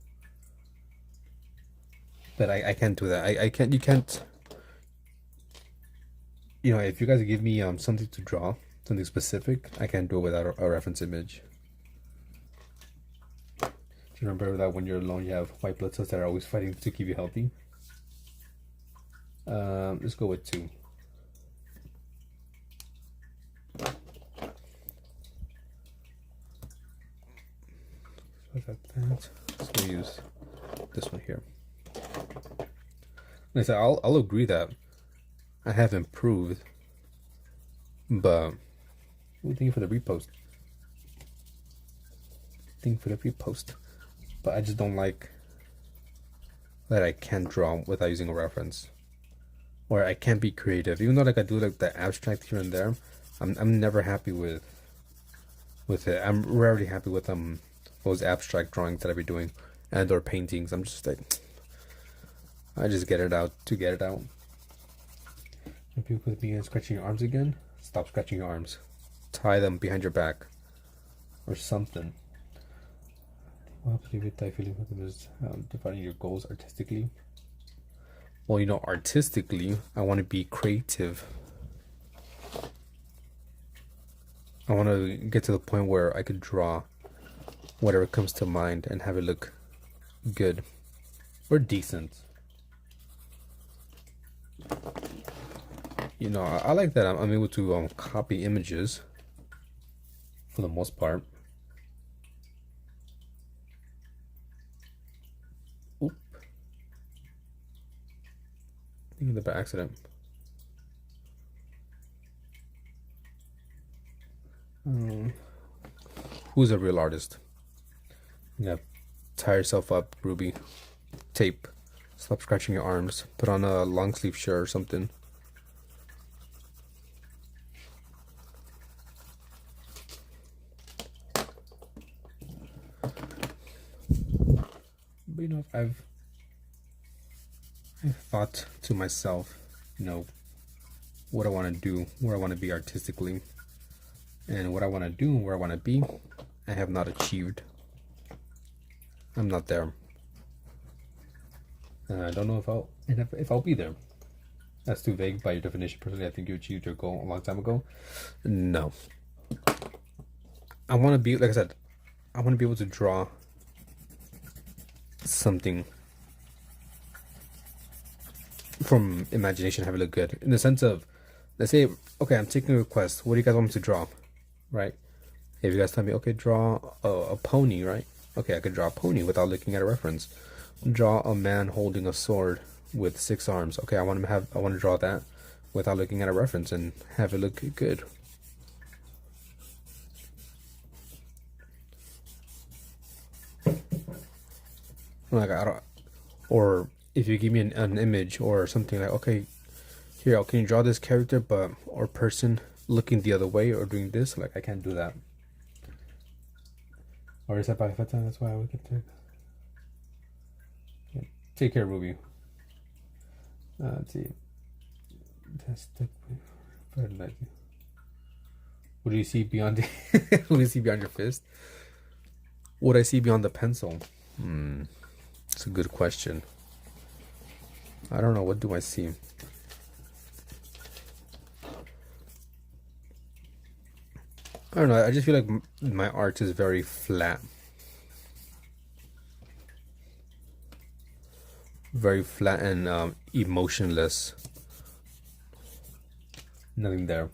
But I can't do that. I can't. You can't. You know, if you guys give me something to draw, something specific, I can't do it without a reference image. Do you remember that when you're alone, you have white blood cells that are always fighting to keep you healthy? Let's go with 2. Let's use this one here. Like I said, I'll agree that I have improved, but thank you for the repost. Thank you for the repost. But I just don't like that I can't draw without using a reference, or I can't be creative. Even though like I do like the abstract here and there, I'm never happy with it. I'm rarely happy with those abstract drawings that I be doing and or paintings. I'm just like, I just get it out to get it out. If you could begin scratching your arms again, stop scratching your arms. Tie them behind your back or something. What helps you with that feeling is defining your goals artistically? Well, you know, artistically, I want to be creative. I want to get to the point where I could draw whatever comes to mind and have it look good or decent. You know, I like that I'm able to copy images for the most part. Oop. I think that by accident. Who's a real artist? Yeah, tie yourself up, Ruby. Tape. Stop scratching your arms. Put on a long sleeve shirt or something. But you know, I've thought to myself, you know, what I want to do, where I want to be artistically, and what I want to do, and where I want to be, I have not achieved. I'm not there. And I don't know if I'll be there. That's too vague by your definition. Personally, I think you achieved your goal a long time ago. No. I want to be, like I said, I want to be able to draw something from imagination, have it look good. In the sense of, let's say, okay, I'm taking a request. What do you guys want me to draw? Right? If you guys tell me, okay, draw a pony, right? Okay, I could draw a pony without looking at a reference. Draw a man holding a sword with 6 arms. Okay, I want to draw that without looking at a reference and have it look good. Like I don't, or if you give me an image or something like, okay, here, can you draw this character but or person looking the other way or doing this? Like I can't do that. Or is that by time? That's why we get to take care, Ruby. Let's see. What do you see beyond? What do you see beyond your fist? What do I see beyond the pencil? It's a good question. I don't know. What do I see? I don't know. I just feel like my art is very flat. Very flat and emotionless. Nothing there.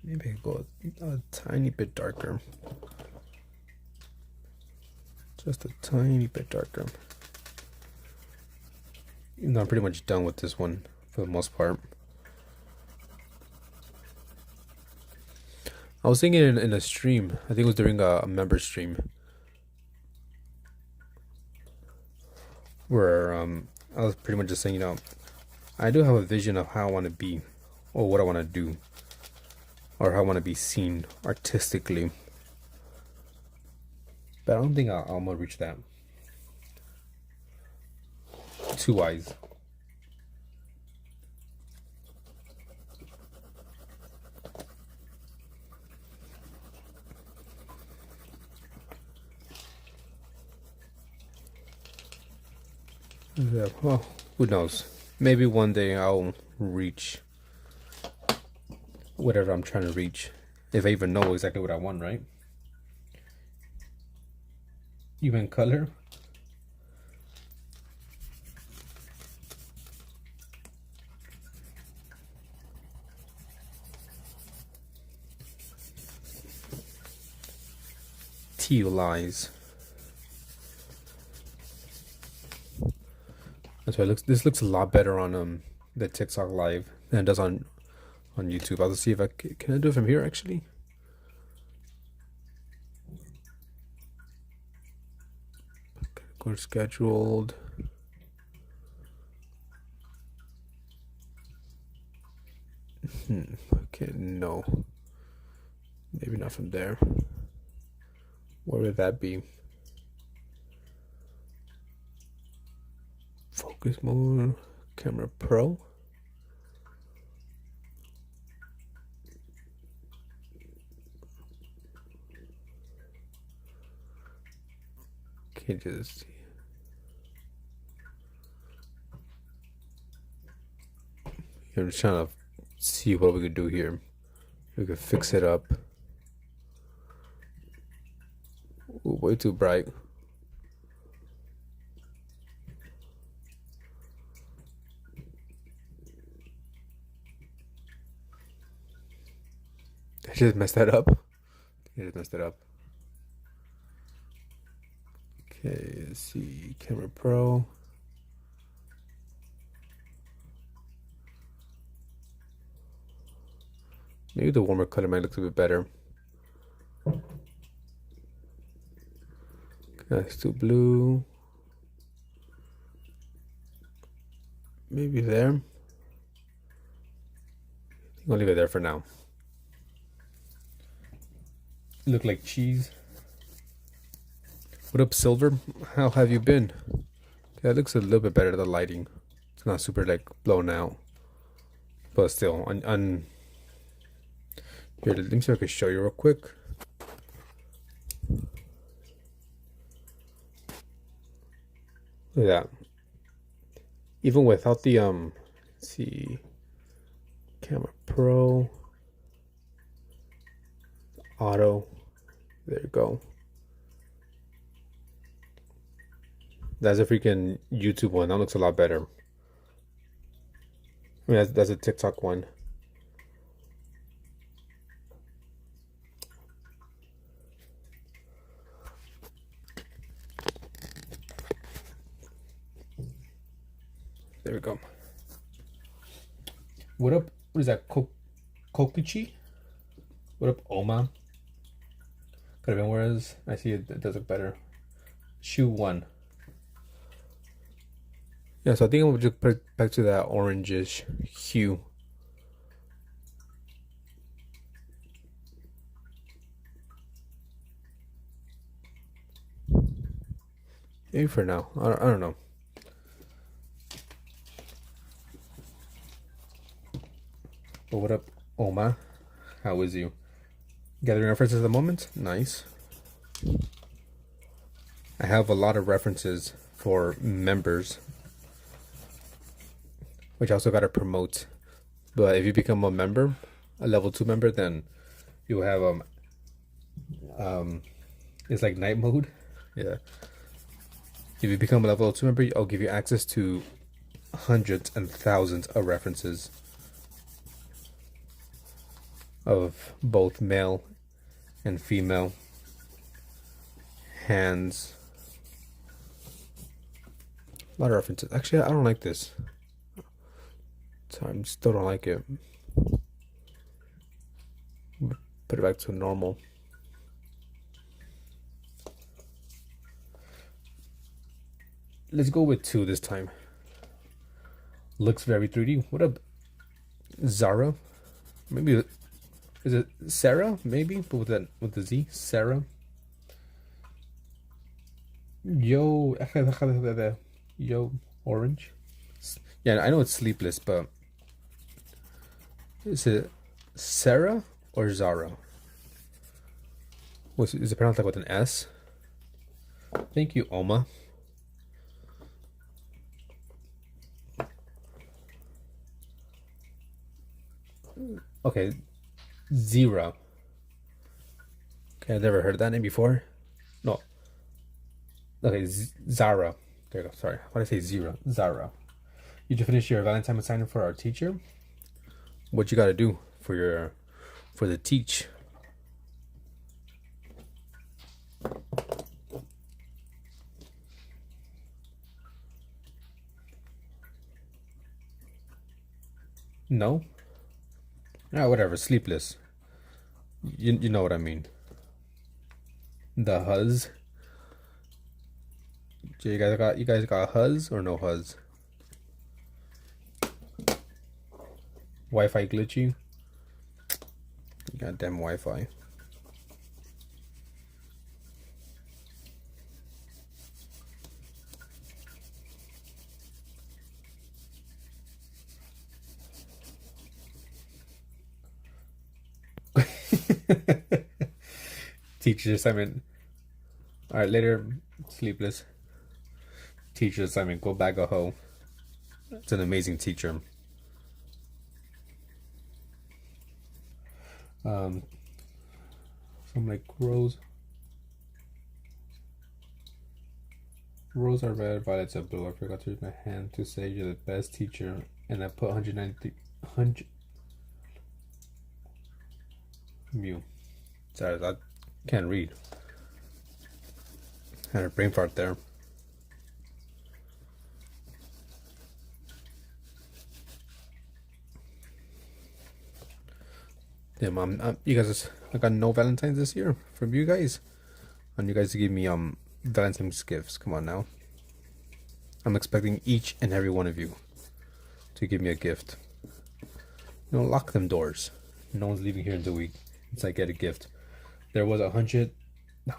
Maybe I go a tiny bit darker. Just a tiny bit darker. Even though I'm pretty much done with this one for the most part. I was thinking in a stream, I think it was during a member stream, where I was pretty much just saying, you know, I do have a vision of how I want to be, or what I want to do, or how I want to be seen artistically. But I don't think I'm gonna reach that. 2 eyes. Yeah, well, who knows? Maybe one day I'll reach whatever I'm trying to reach. If I even know exactly what I want, right? Even color. lies. That's why this looks a lot better on the TikTok live than it does on YouTube. I'll see if I can I do it from here actually. Go to scheduled. Okay, no. Maybe not from there. Where would that be? Focus mode, camera pro. Okay, just see. I'm just trying to see what we could do here. We could fix it up. Ooh, way too bright. I just messed that up. I just messed it up. Okay, let's see. Camera Pro. Maybe the warmer color might look a bit better. Let's do blue. Maybe there. I'll leave it there for now. Look like cheese. What up, Silver? How have you been? Okay, that looks a little bit better, the lighting. It's not super like blown out. But still, here, let me see if I can show you real quick. Look at that. Even without the let's see, Camera Pro, auto, there you go. That's a freaking YouTube one. That looks a lot better. I mean, that's a TikTok one. There we go. What up? What is that? Kokuchi? What up, Oma? Could have been whereas I see it does look better. Shoe 1. Yeah, so I think I'm gonna just put it back to that orangish hue. Maybe for now. I don't know. But what up, Oma? How is you? Gathering references at the moment? Nice. I have a lot of references for members, which I also got to promote. But if you become a member, a level 2 member, then you have it's like night mode. Yeah. If you become a level 2 member, I'll give you access to hundreds and thousands of references of both male and female hands. A lot of references. Actually, I don't like this. So I still don't like it. Put it back to normal. Let's go with 2 this time. Looks very 3D. What up, Zara? Maybe is it Sarah? Maybe, but with the Z. Sarah. Yo, orange. Yeah, I know it's sleepless, but is it Sarah or Zara? Is it pronounced like with an S? Thank you, Oma. Okay, Zira. Okay, I've never heard that name before. No. Okay, Zara. There you go. Sorry, why did I say Zira? Zara. You just finished your Valentine assignment for our teacher. What you got to do for the teach? No? Ah, whatever. Sleepless. You know what I mean. The huzz. You guys got huzz or no huzz? Wi-Fi glitchy. Goddamn Wi-Fi. Teacher assignment. All right, later. Sleepless. Teacher assignment. Go bag a hoe. It's an amazing teacher. Some like rose. Rose are red, violets are blue. I forgot to raise my hand to say you're the best teacher, and I put 100 Mew. Sorry, I can't read. Had a brain fart there. Yeah, Mom. You guys, I got no Valentine's this year from you guys. And you guys to give me Valentine's gifts. Come on now. I'm expecting each and every one of you to give me a gift. Lock them doors. No one's leaving here until I get a gift. There was 100.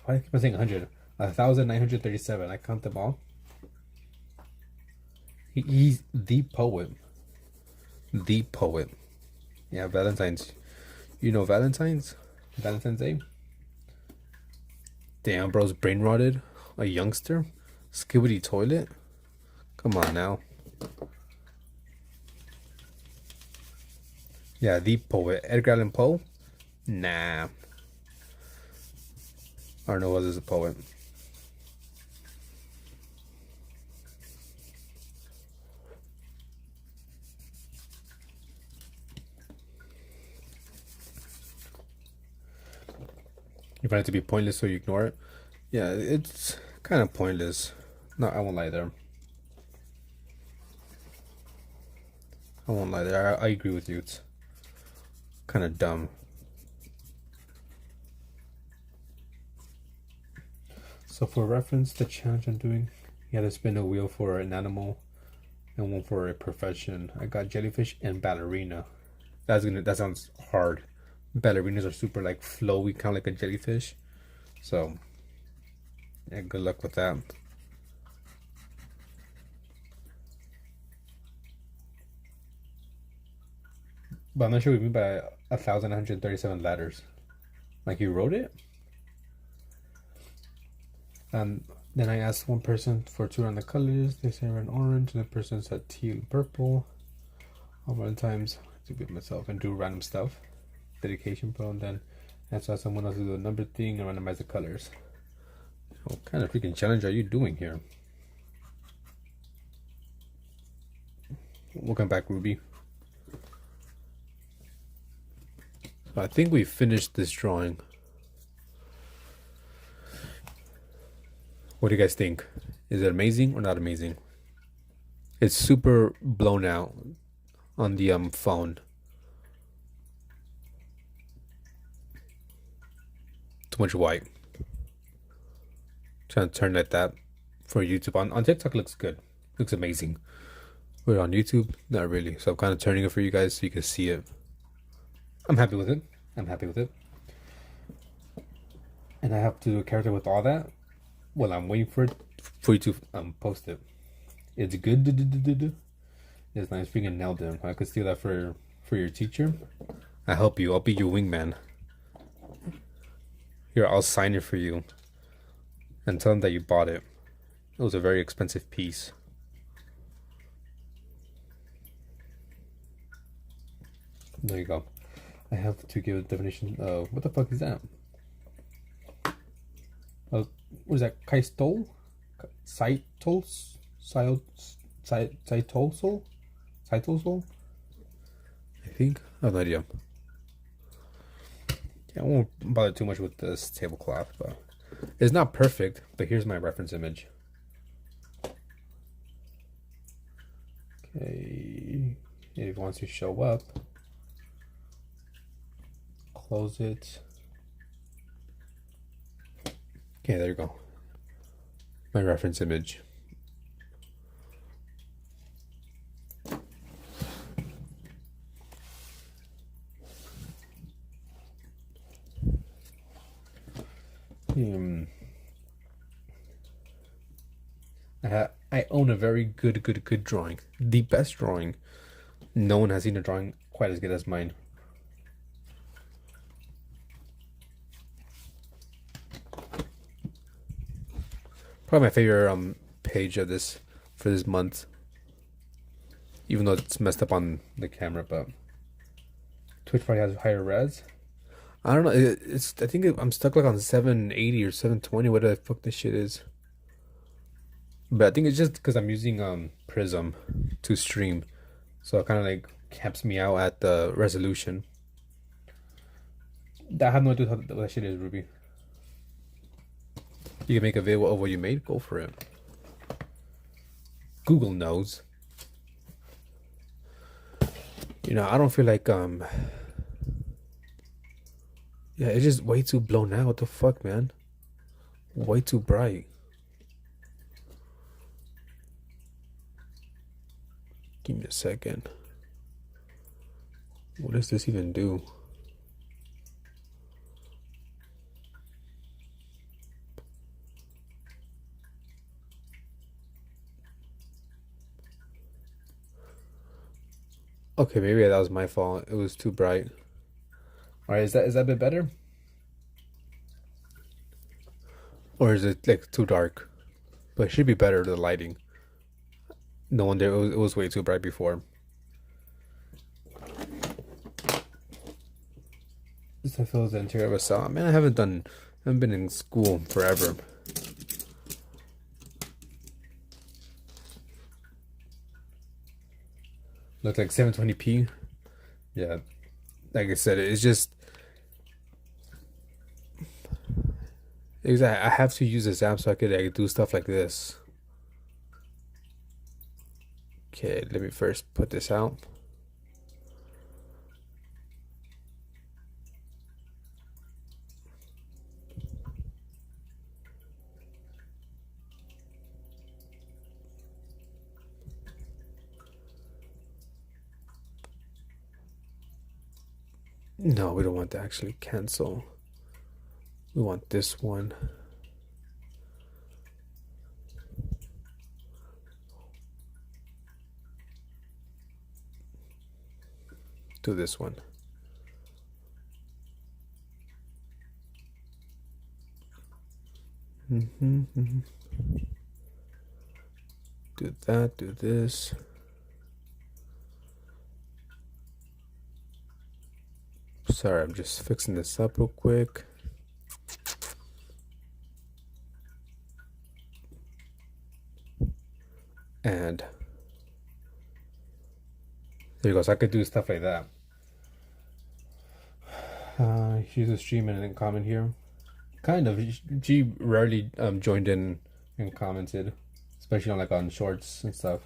Why keep I saying 100? 1,937. I count them all. He's the poet. The poet. Yeah, Valentine's. You know Valentine's? Valentine's Day? Damn, bro's brain rotted. A youngster? Skibidi toilet? Come on now. Yeah, the poet. Edgar Allan Poe? Nah. I don't know what is a poet. You find it to be pointless, so you ignore it. Yeah, it's kind of pointless. No, I won't lie there. I won't lie there. I agree with you. It's kind of dumb. So for reference, the challenge I'm doing, you had to spin a wheel for an animal and one for a profession. I got jellyfish and ballerina. That sounds hard. Ballerinas are super like flowy, kind of like a jellyfish. So yeah, good luck with that. But I'm not sure what you mean by 1,137 letters. Like you wrote it? Then I asked one person for two random colors. They said red and orange, and the person said teal and purple. All random times to be myself and do random stuff. Dedication pro, and then I saw someone else do a number thing and randomize the colors. What kind of freaking challenge are you doing here? Welcome back, Ruby. I think we finished this drawing. What do you guys think? Is it amazing or not amazing? It's super blown out on the phone. Too much white. Trying to turn like that for YouTube. On TikTok looks good. Looks amazing. But on YouTube, not really. So I'm kind of turning it for you guys so you can see it. I'm happy with it. I'm happy with it. And I have to do a character with all that. Well, I'm waiting for you to post it. It's good. It's nice. Freaking nailed it. I could steal that for your teacher. I help you. I'll be your wingman. Here, I'll sign it for you. And tell them that you bought it. It was a very expensive piece. There you go. I have to give a definition of what the fuck is that? What is that? Kaistol? Cytosol? Cytosol? I think. I have no idea. Yeah, I won't bother too much with this tablecloth, but it's not perfect. But here's my reference image. Okay, if it wants to show up, close it. Okay, there you go. My reference image. I own a very good drawing. The best drawing. No one has seen a drawing quite as good as mine. Probably my favorite page of this for this month. Even though it's messed up on the camera, but Twitch probably has higher res. I don't know. It's I think I'm stuck like on 780 or 720. What the fuck this shit is? But I think it's just because I'm using Prism to stream, so it kind of like caps me out at the resolution. I have no idea what that shit is, Ruby. You can make a video of what you made. Go for it. Google knows. You know, I don't feel like yeah, it's just way too blown out. What the fuck, man? Way too bright. Give me a second. What does this even do? Okay, maybe that was my fault. It was too bright. All right, is that a bit better? Or is it like too dark? But it should be better, the lighting. No wonder it was way too bright before. This I feel is the interior of a cell. Man, I haven't been in school forever. Looks like 720p. Yeah, like I said, it's just exactly. I have to use this app so I could do stuff like this. Okay, let me first put this out. No, we don't want to actually cancel. We want this one. Do this one. Do that, do this. Sorry, I'm just fixing this up real quick. And there you go. So I could do stuff like that. She's a stream and comment here. Kind of. She rarely joined in and commented, especially on shorts and stuff.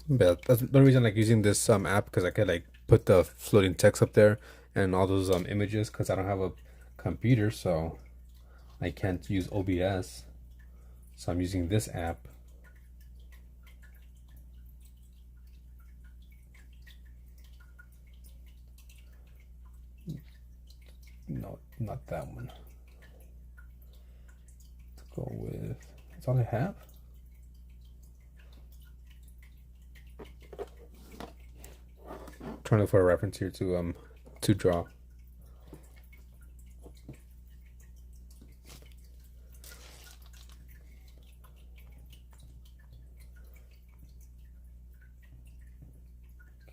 But that's the reason I like using this app, because I could like put the floating text up there and all those images, because I don't have a computer, so I can't use OBS. So I'm using this app. No, not that one. Let's go with, that's all I have. Trying to look for a reference here to draw.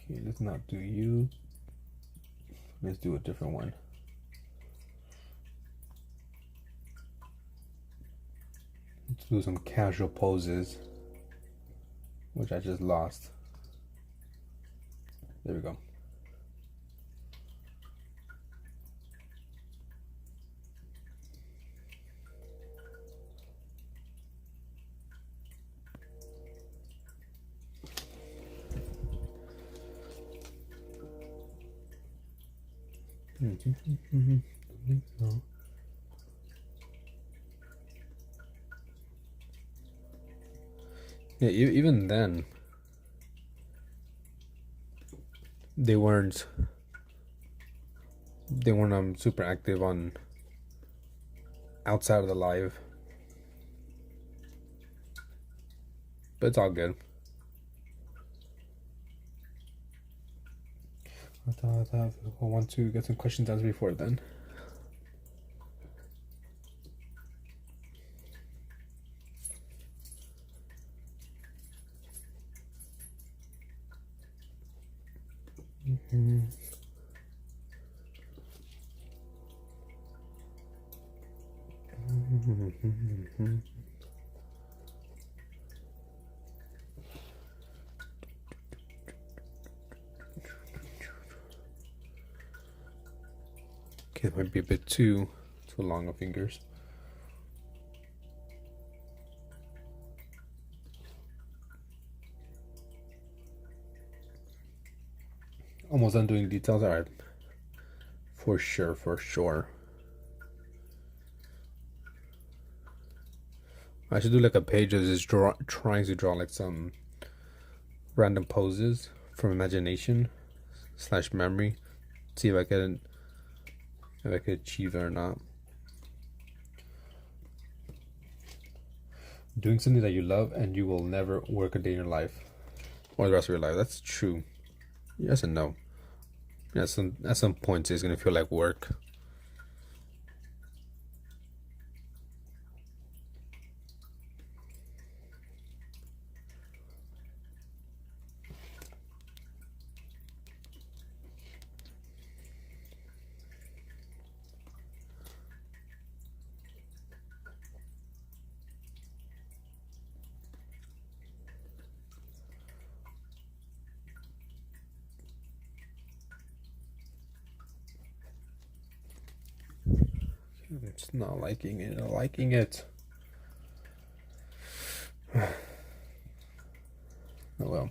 Okay, let's not do you. Let's do a different one. Let's do some casual poses, which I just lost. There we go. Yeah, even then, they weren't super active on outside of the live, but it's all good. I want to get some questions answered before then. Okay, it might be a bit too long of fingers. Almost done doing details. All right, for sure. I should do like a page of just trying to draw like some random poses from imagination / memory. See if I could achieve it or not. Doing something that you love and you will never work a day in your life or the rest of your life. That's true. Yes and no. At some points it's gonna feel like work. It's not liking it. Not liking it. Oh well.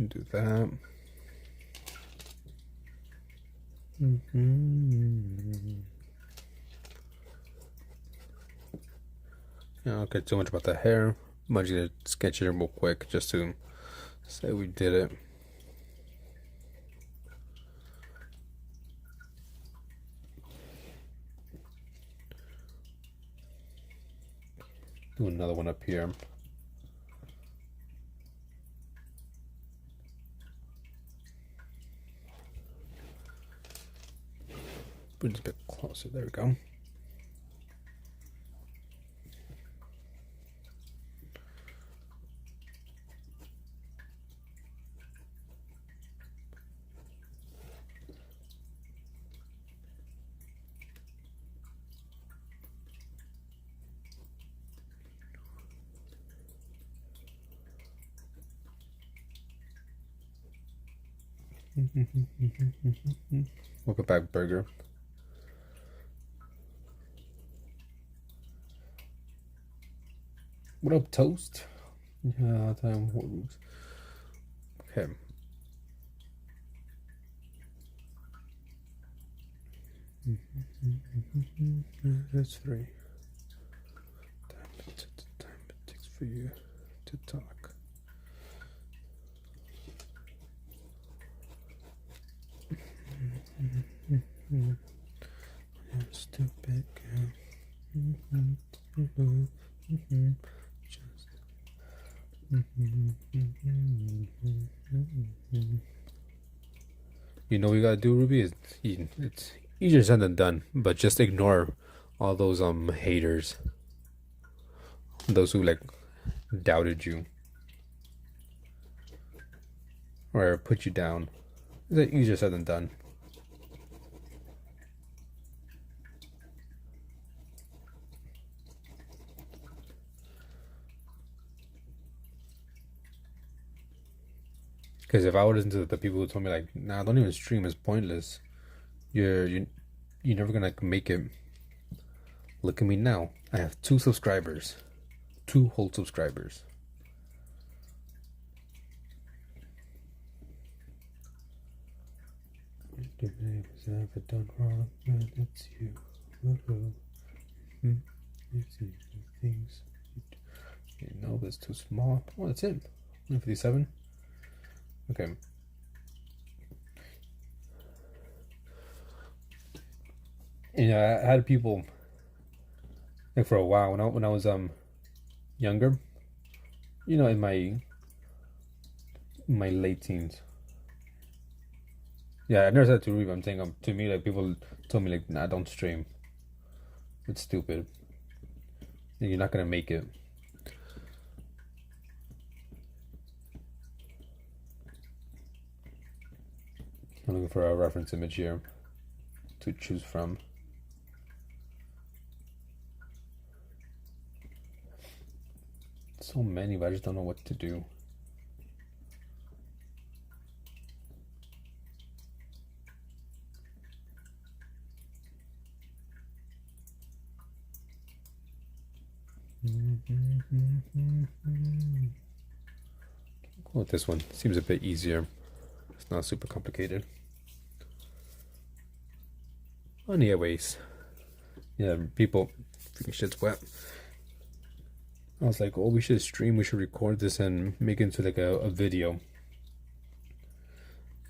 Do that. Yeah, I don't care too much about the hair. I'm just gonna sketch it real quick just to say we did it. Do another one up here. Put it a bit closer. There we go. Welcome back, Burger. What up, Toast? Yeah, time. Okay. That's 3. Time it takes for you to talk. Stupid girl. You know what you gotta do, Ruby? It's easier said than done, but just ignore all those haters, those who like doubted you or put you down. It's easier said than done. Because if I would listen to the people who told me like, nah, don't even stream, it's pointless. You're never gonna make it. Look at me now. I have 2 subscribers, 2 whole subscribers. The neighbors ever done wrong, man, it's you. You see the things. Okay, no, that's too small. Oh, that's it. 157. Okay. And I had people like for a while when I was younger, in my late teens. Yeah, I never said to Reeve. I'm saying to me, like, people told me like, nah, don't stream. It's stupid. You're not gonna make it. I'm looking for a reference image here to choose from. So many, but I just don't know what to do. Go with this one. Seems a bit easier. It's not super complicated. Anyways, yeah, people, freaking shit's wet. I was like, oh, we should stream, we should record this and make it into like a video.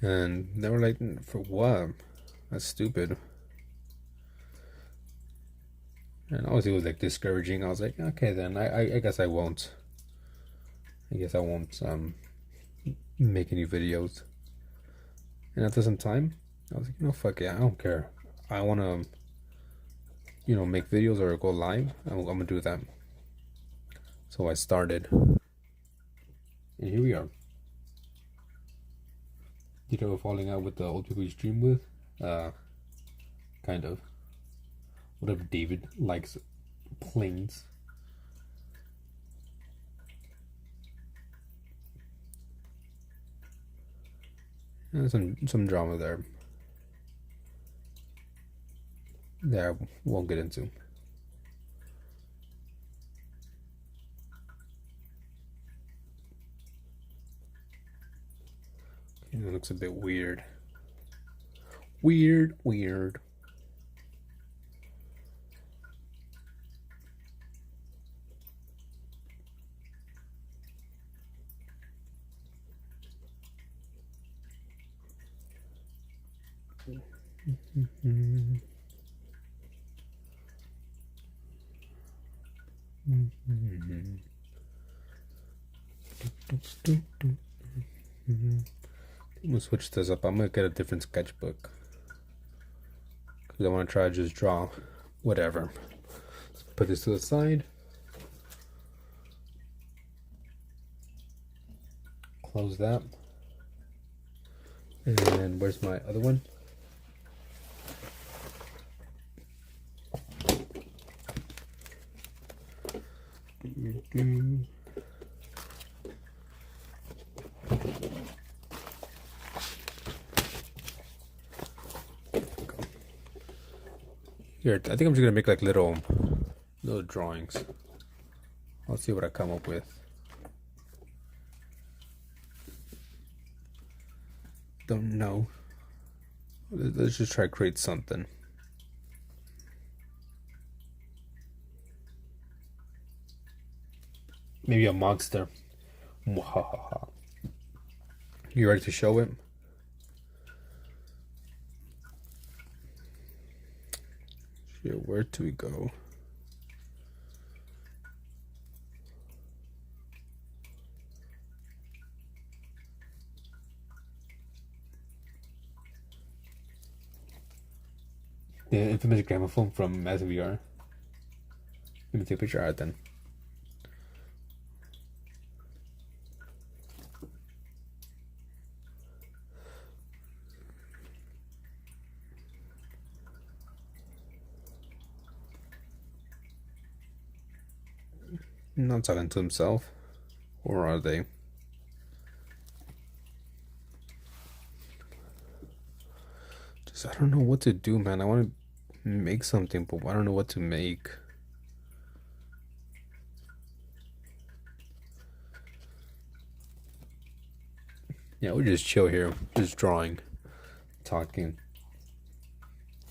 And they were like, for what? That's stupid. And obviously it was like discouraging. I was like, okay then, I guess I won't. I guess I won't make any videos. And at the same time, I was like, fuck it, I don't care. I wanna, make videos or go live. I'm gonna do that. So I started. And here we are. Did you ever falling out with the old people you stream with? Kind of. Whatever David likes planes. And some drama there. That I won't get into. Okay, that looks a bit weird. Weird. I'm gonna switch this up. I'm gonna get a different sketchbook because I want to try to just draw whatever. Let's put this to the side. Close that. And where's my other one? Here, I think I'm just gonna make like little drawings. I'll see what I come up with. Don't know. Let's just try to create something. Maybe a monster. Mwahaha. You ready to show it? Shit, where do we go? The infamous gramophone from SVR. Let me take a picture of it then. Not talking to himself. Or are they? So I don't know what to do, man. I want to make something, but I don't know what to make. Yeah, we'll just chill here, just drawing, talking.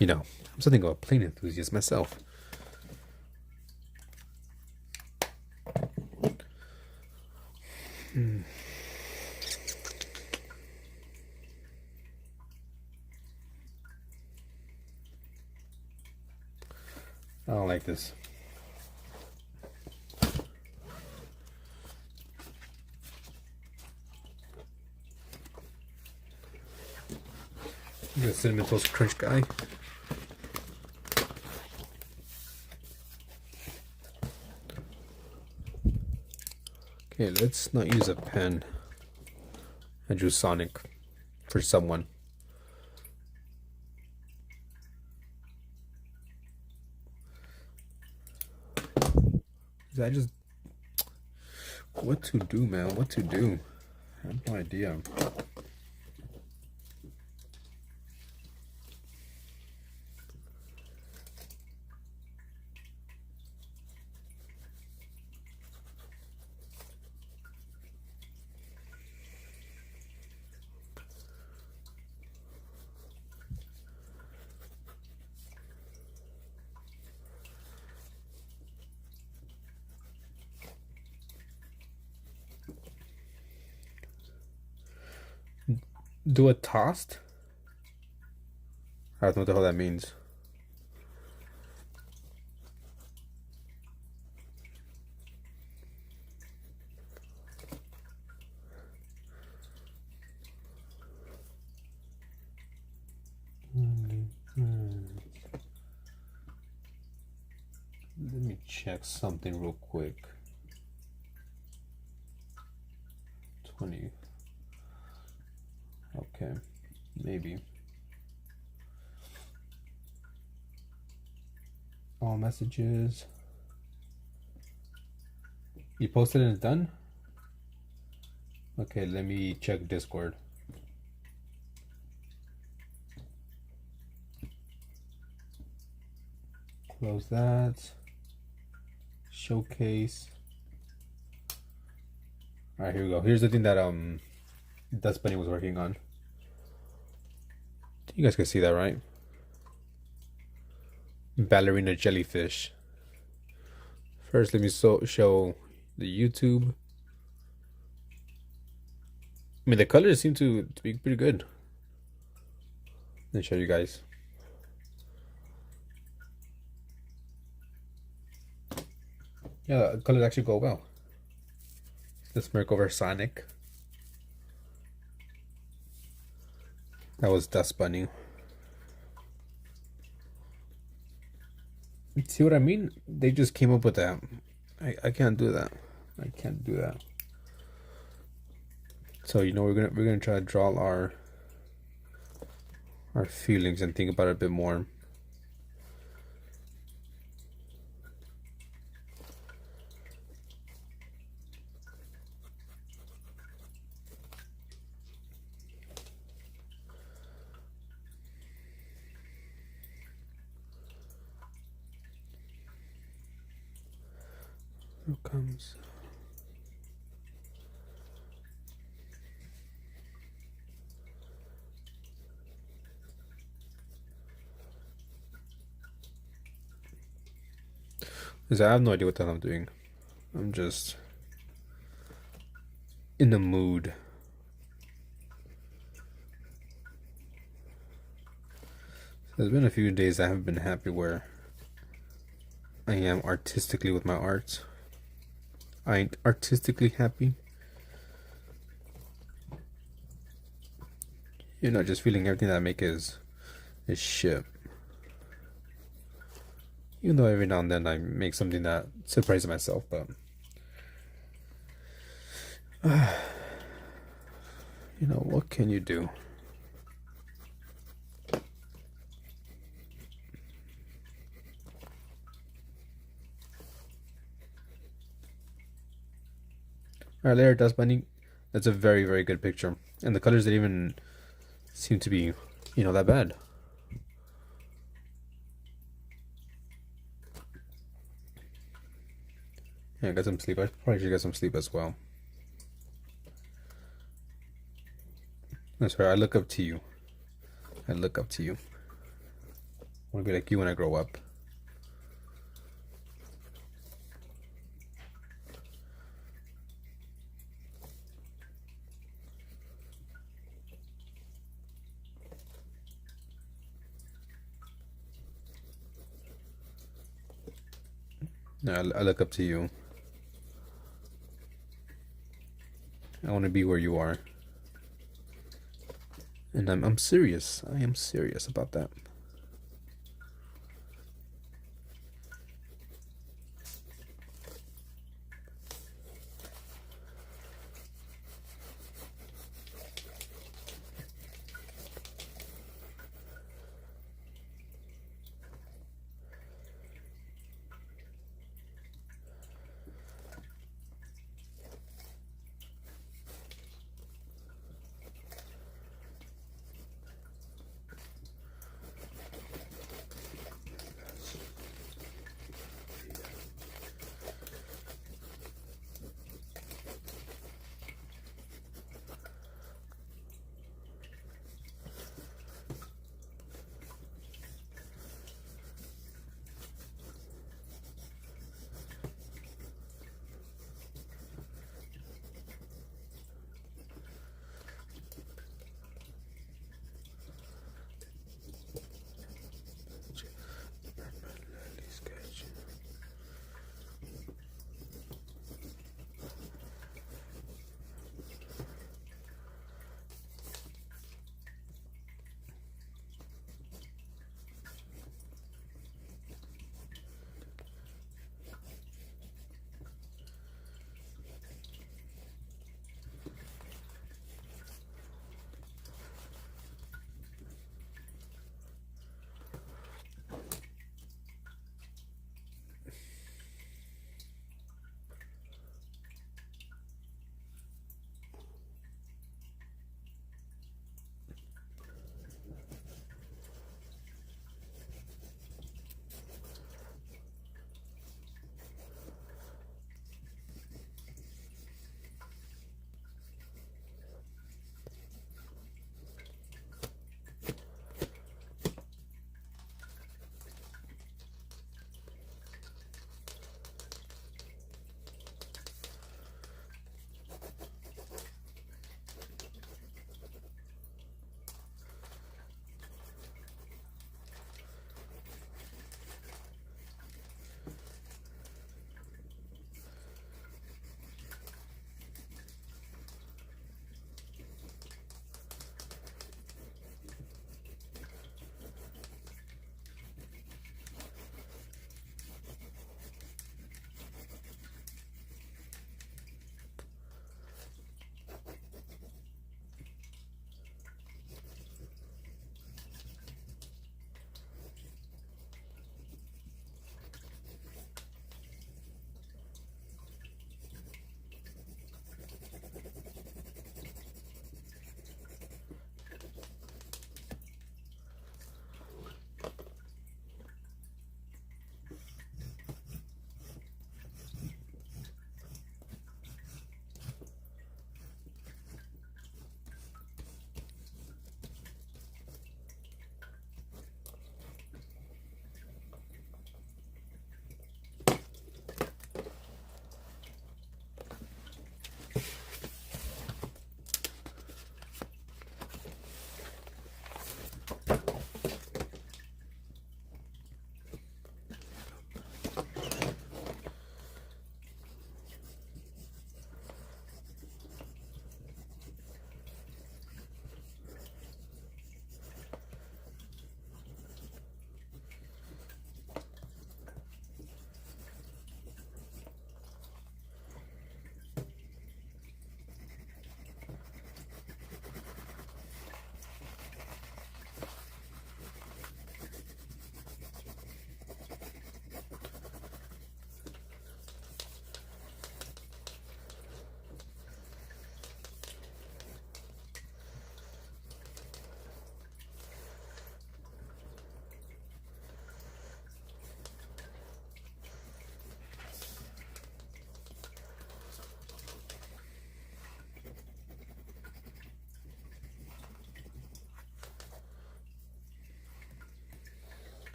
You know, I'm something of a plane enthusiast myself. I don't like this. The cinnamon toast crunch guy. Okay, let's not use a pen. I drew Sonic for someone. I just what to do, man? What to do? I have no idea. Do a toast? I don't know what the hell that means. Let me check something real quick. 20. Okay, maybe. All messages. You posted and it's done? Okay, let me check Discord. Close that. Showcase. Alright, here we go. Here's the thing that Dust Bunny was working on. You guys can see that, right? Ballerina jellyfish. First, let me show the YouTube. I mean, the colors seem to be pretty good. Let me show you guys. Yeah, the colors actually go well. The smirk over Sonic. That was Dust Bunny. See what I mean? They just came up with that. I can't do that. I can't do that. So you know we're gonna try to draw our feelings and think about it a bit more. Here comes. Because I have no idea what the hell I'm doing. I'm just in the mood. There's been a few days I haven't been happy where I am artistically with my art. I ain't artistically happy. You know, just feeling everything that I make is shit. Even though every now and then I make something that surprises myself, but you know, what can you do? Alright, later, Dust Bunny. That's a very, very good picture. And the colors didn't even seem to be, you know, that bad. Yeah, get some sleep. I probably should get some sleep as well. That's right. I look up to you. I look up to you. I want to be like you when I grow up. Yeah, I look up to you. I want to be where you are. And I'm serious. I am serious about that.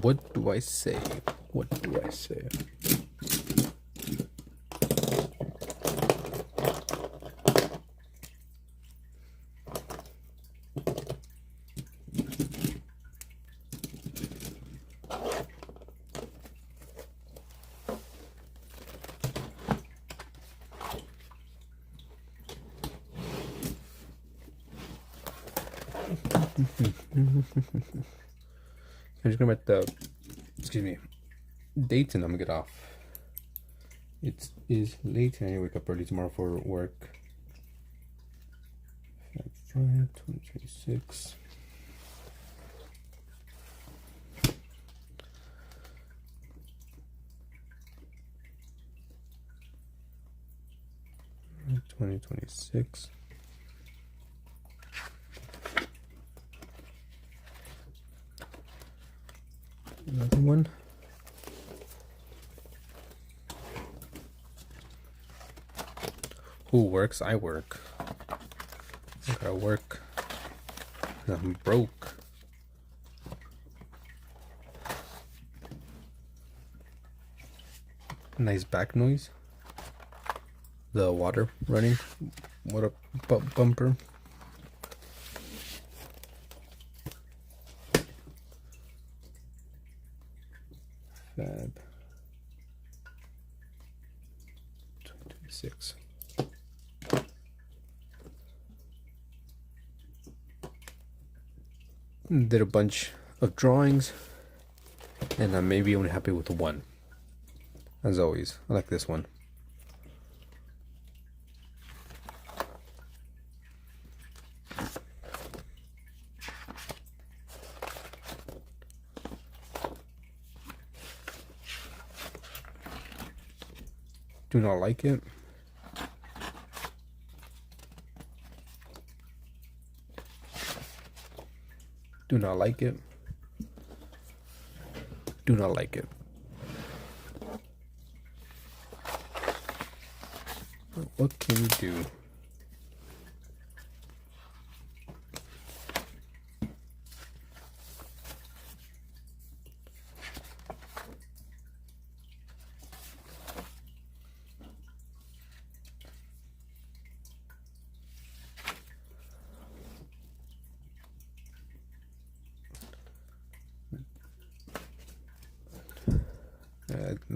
What do I say? What do I say? I'm just gonna write the, excuse me, dates and I'm gonna get off. It is late and I wake up early tomorrow for work. 2026. Another one. Who works? I work. I gotta work. I'm broke. Nice back noise. The water running. What a bumper. Fab. 2026. Did a bunch of drawings, and I'm maybe only happy with one. As always, I like this one. Do not like it. Do not like it. Do not like it. What can we do?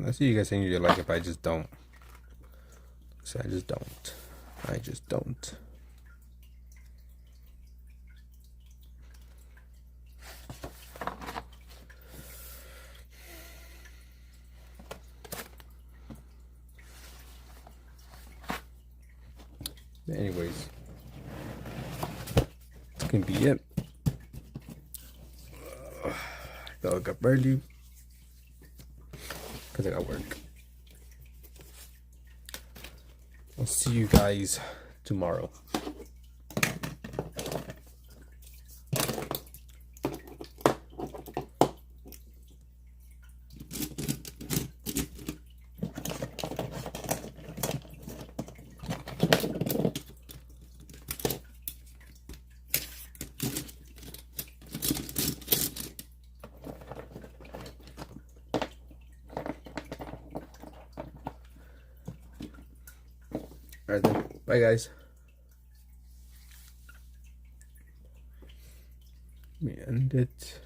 I see you guys saying you like it, but I just don't. So I just don't. I just don't. But anyways, it's gonna be it. I gotta wake up early because I got work. I'll see you guys tomorrow. Alright then. Bye guys. Let me end it.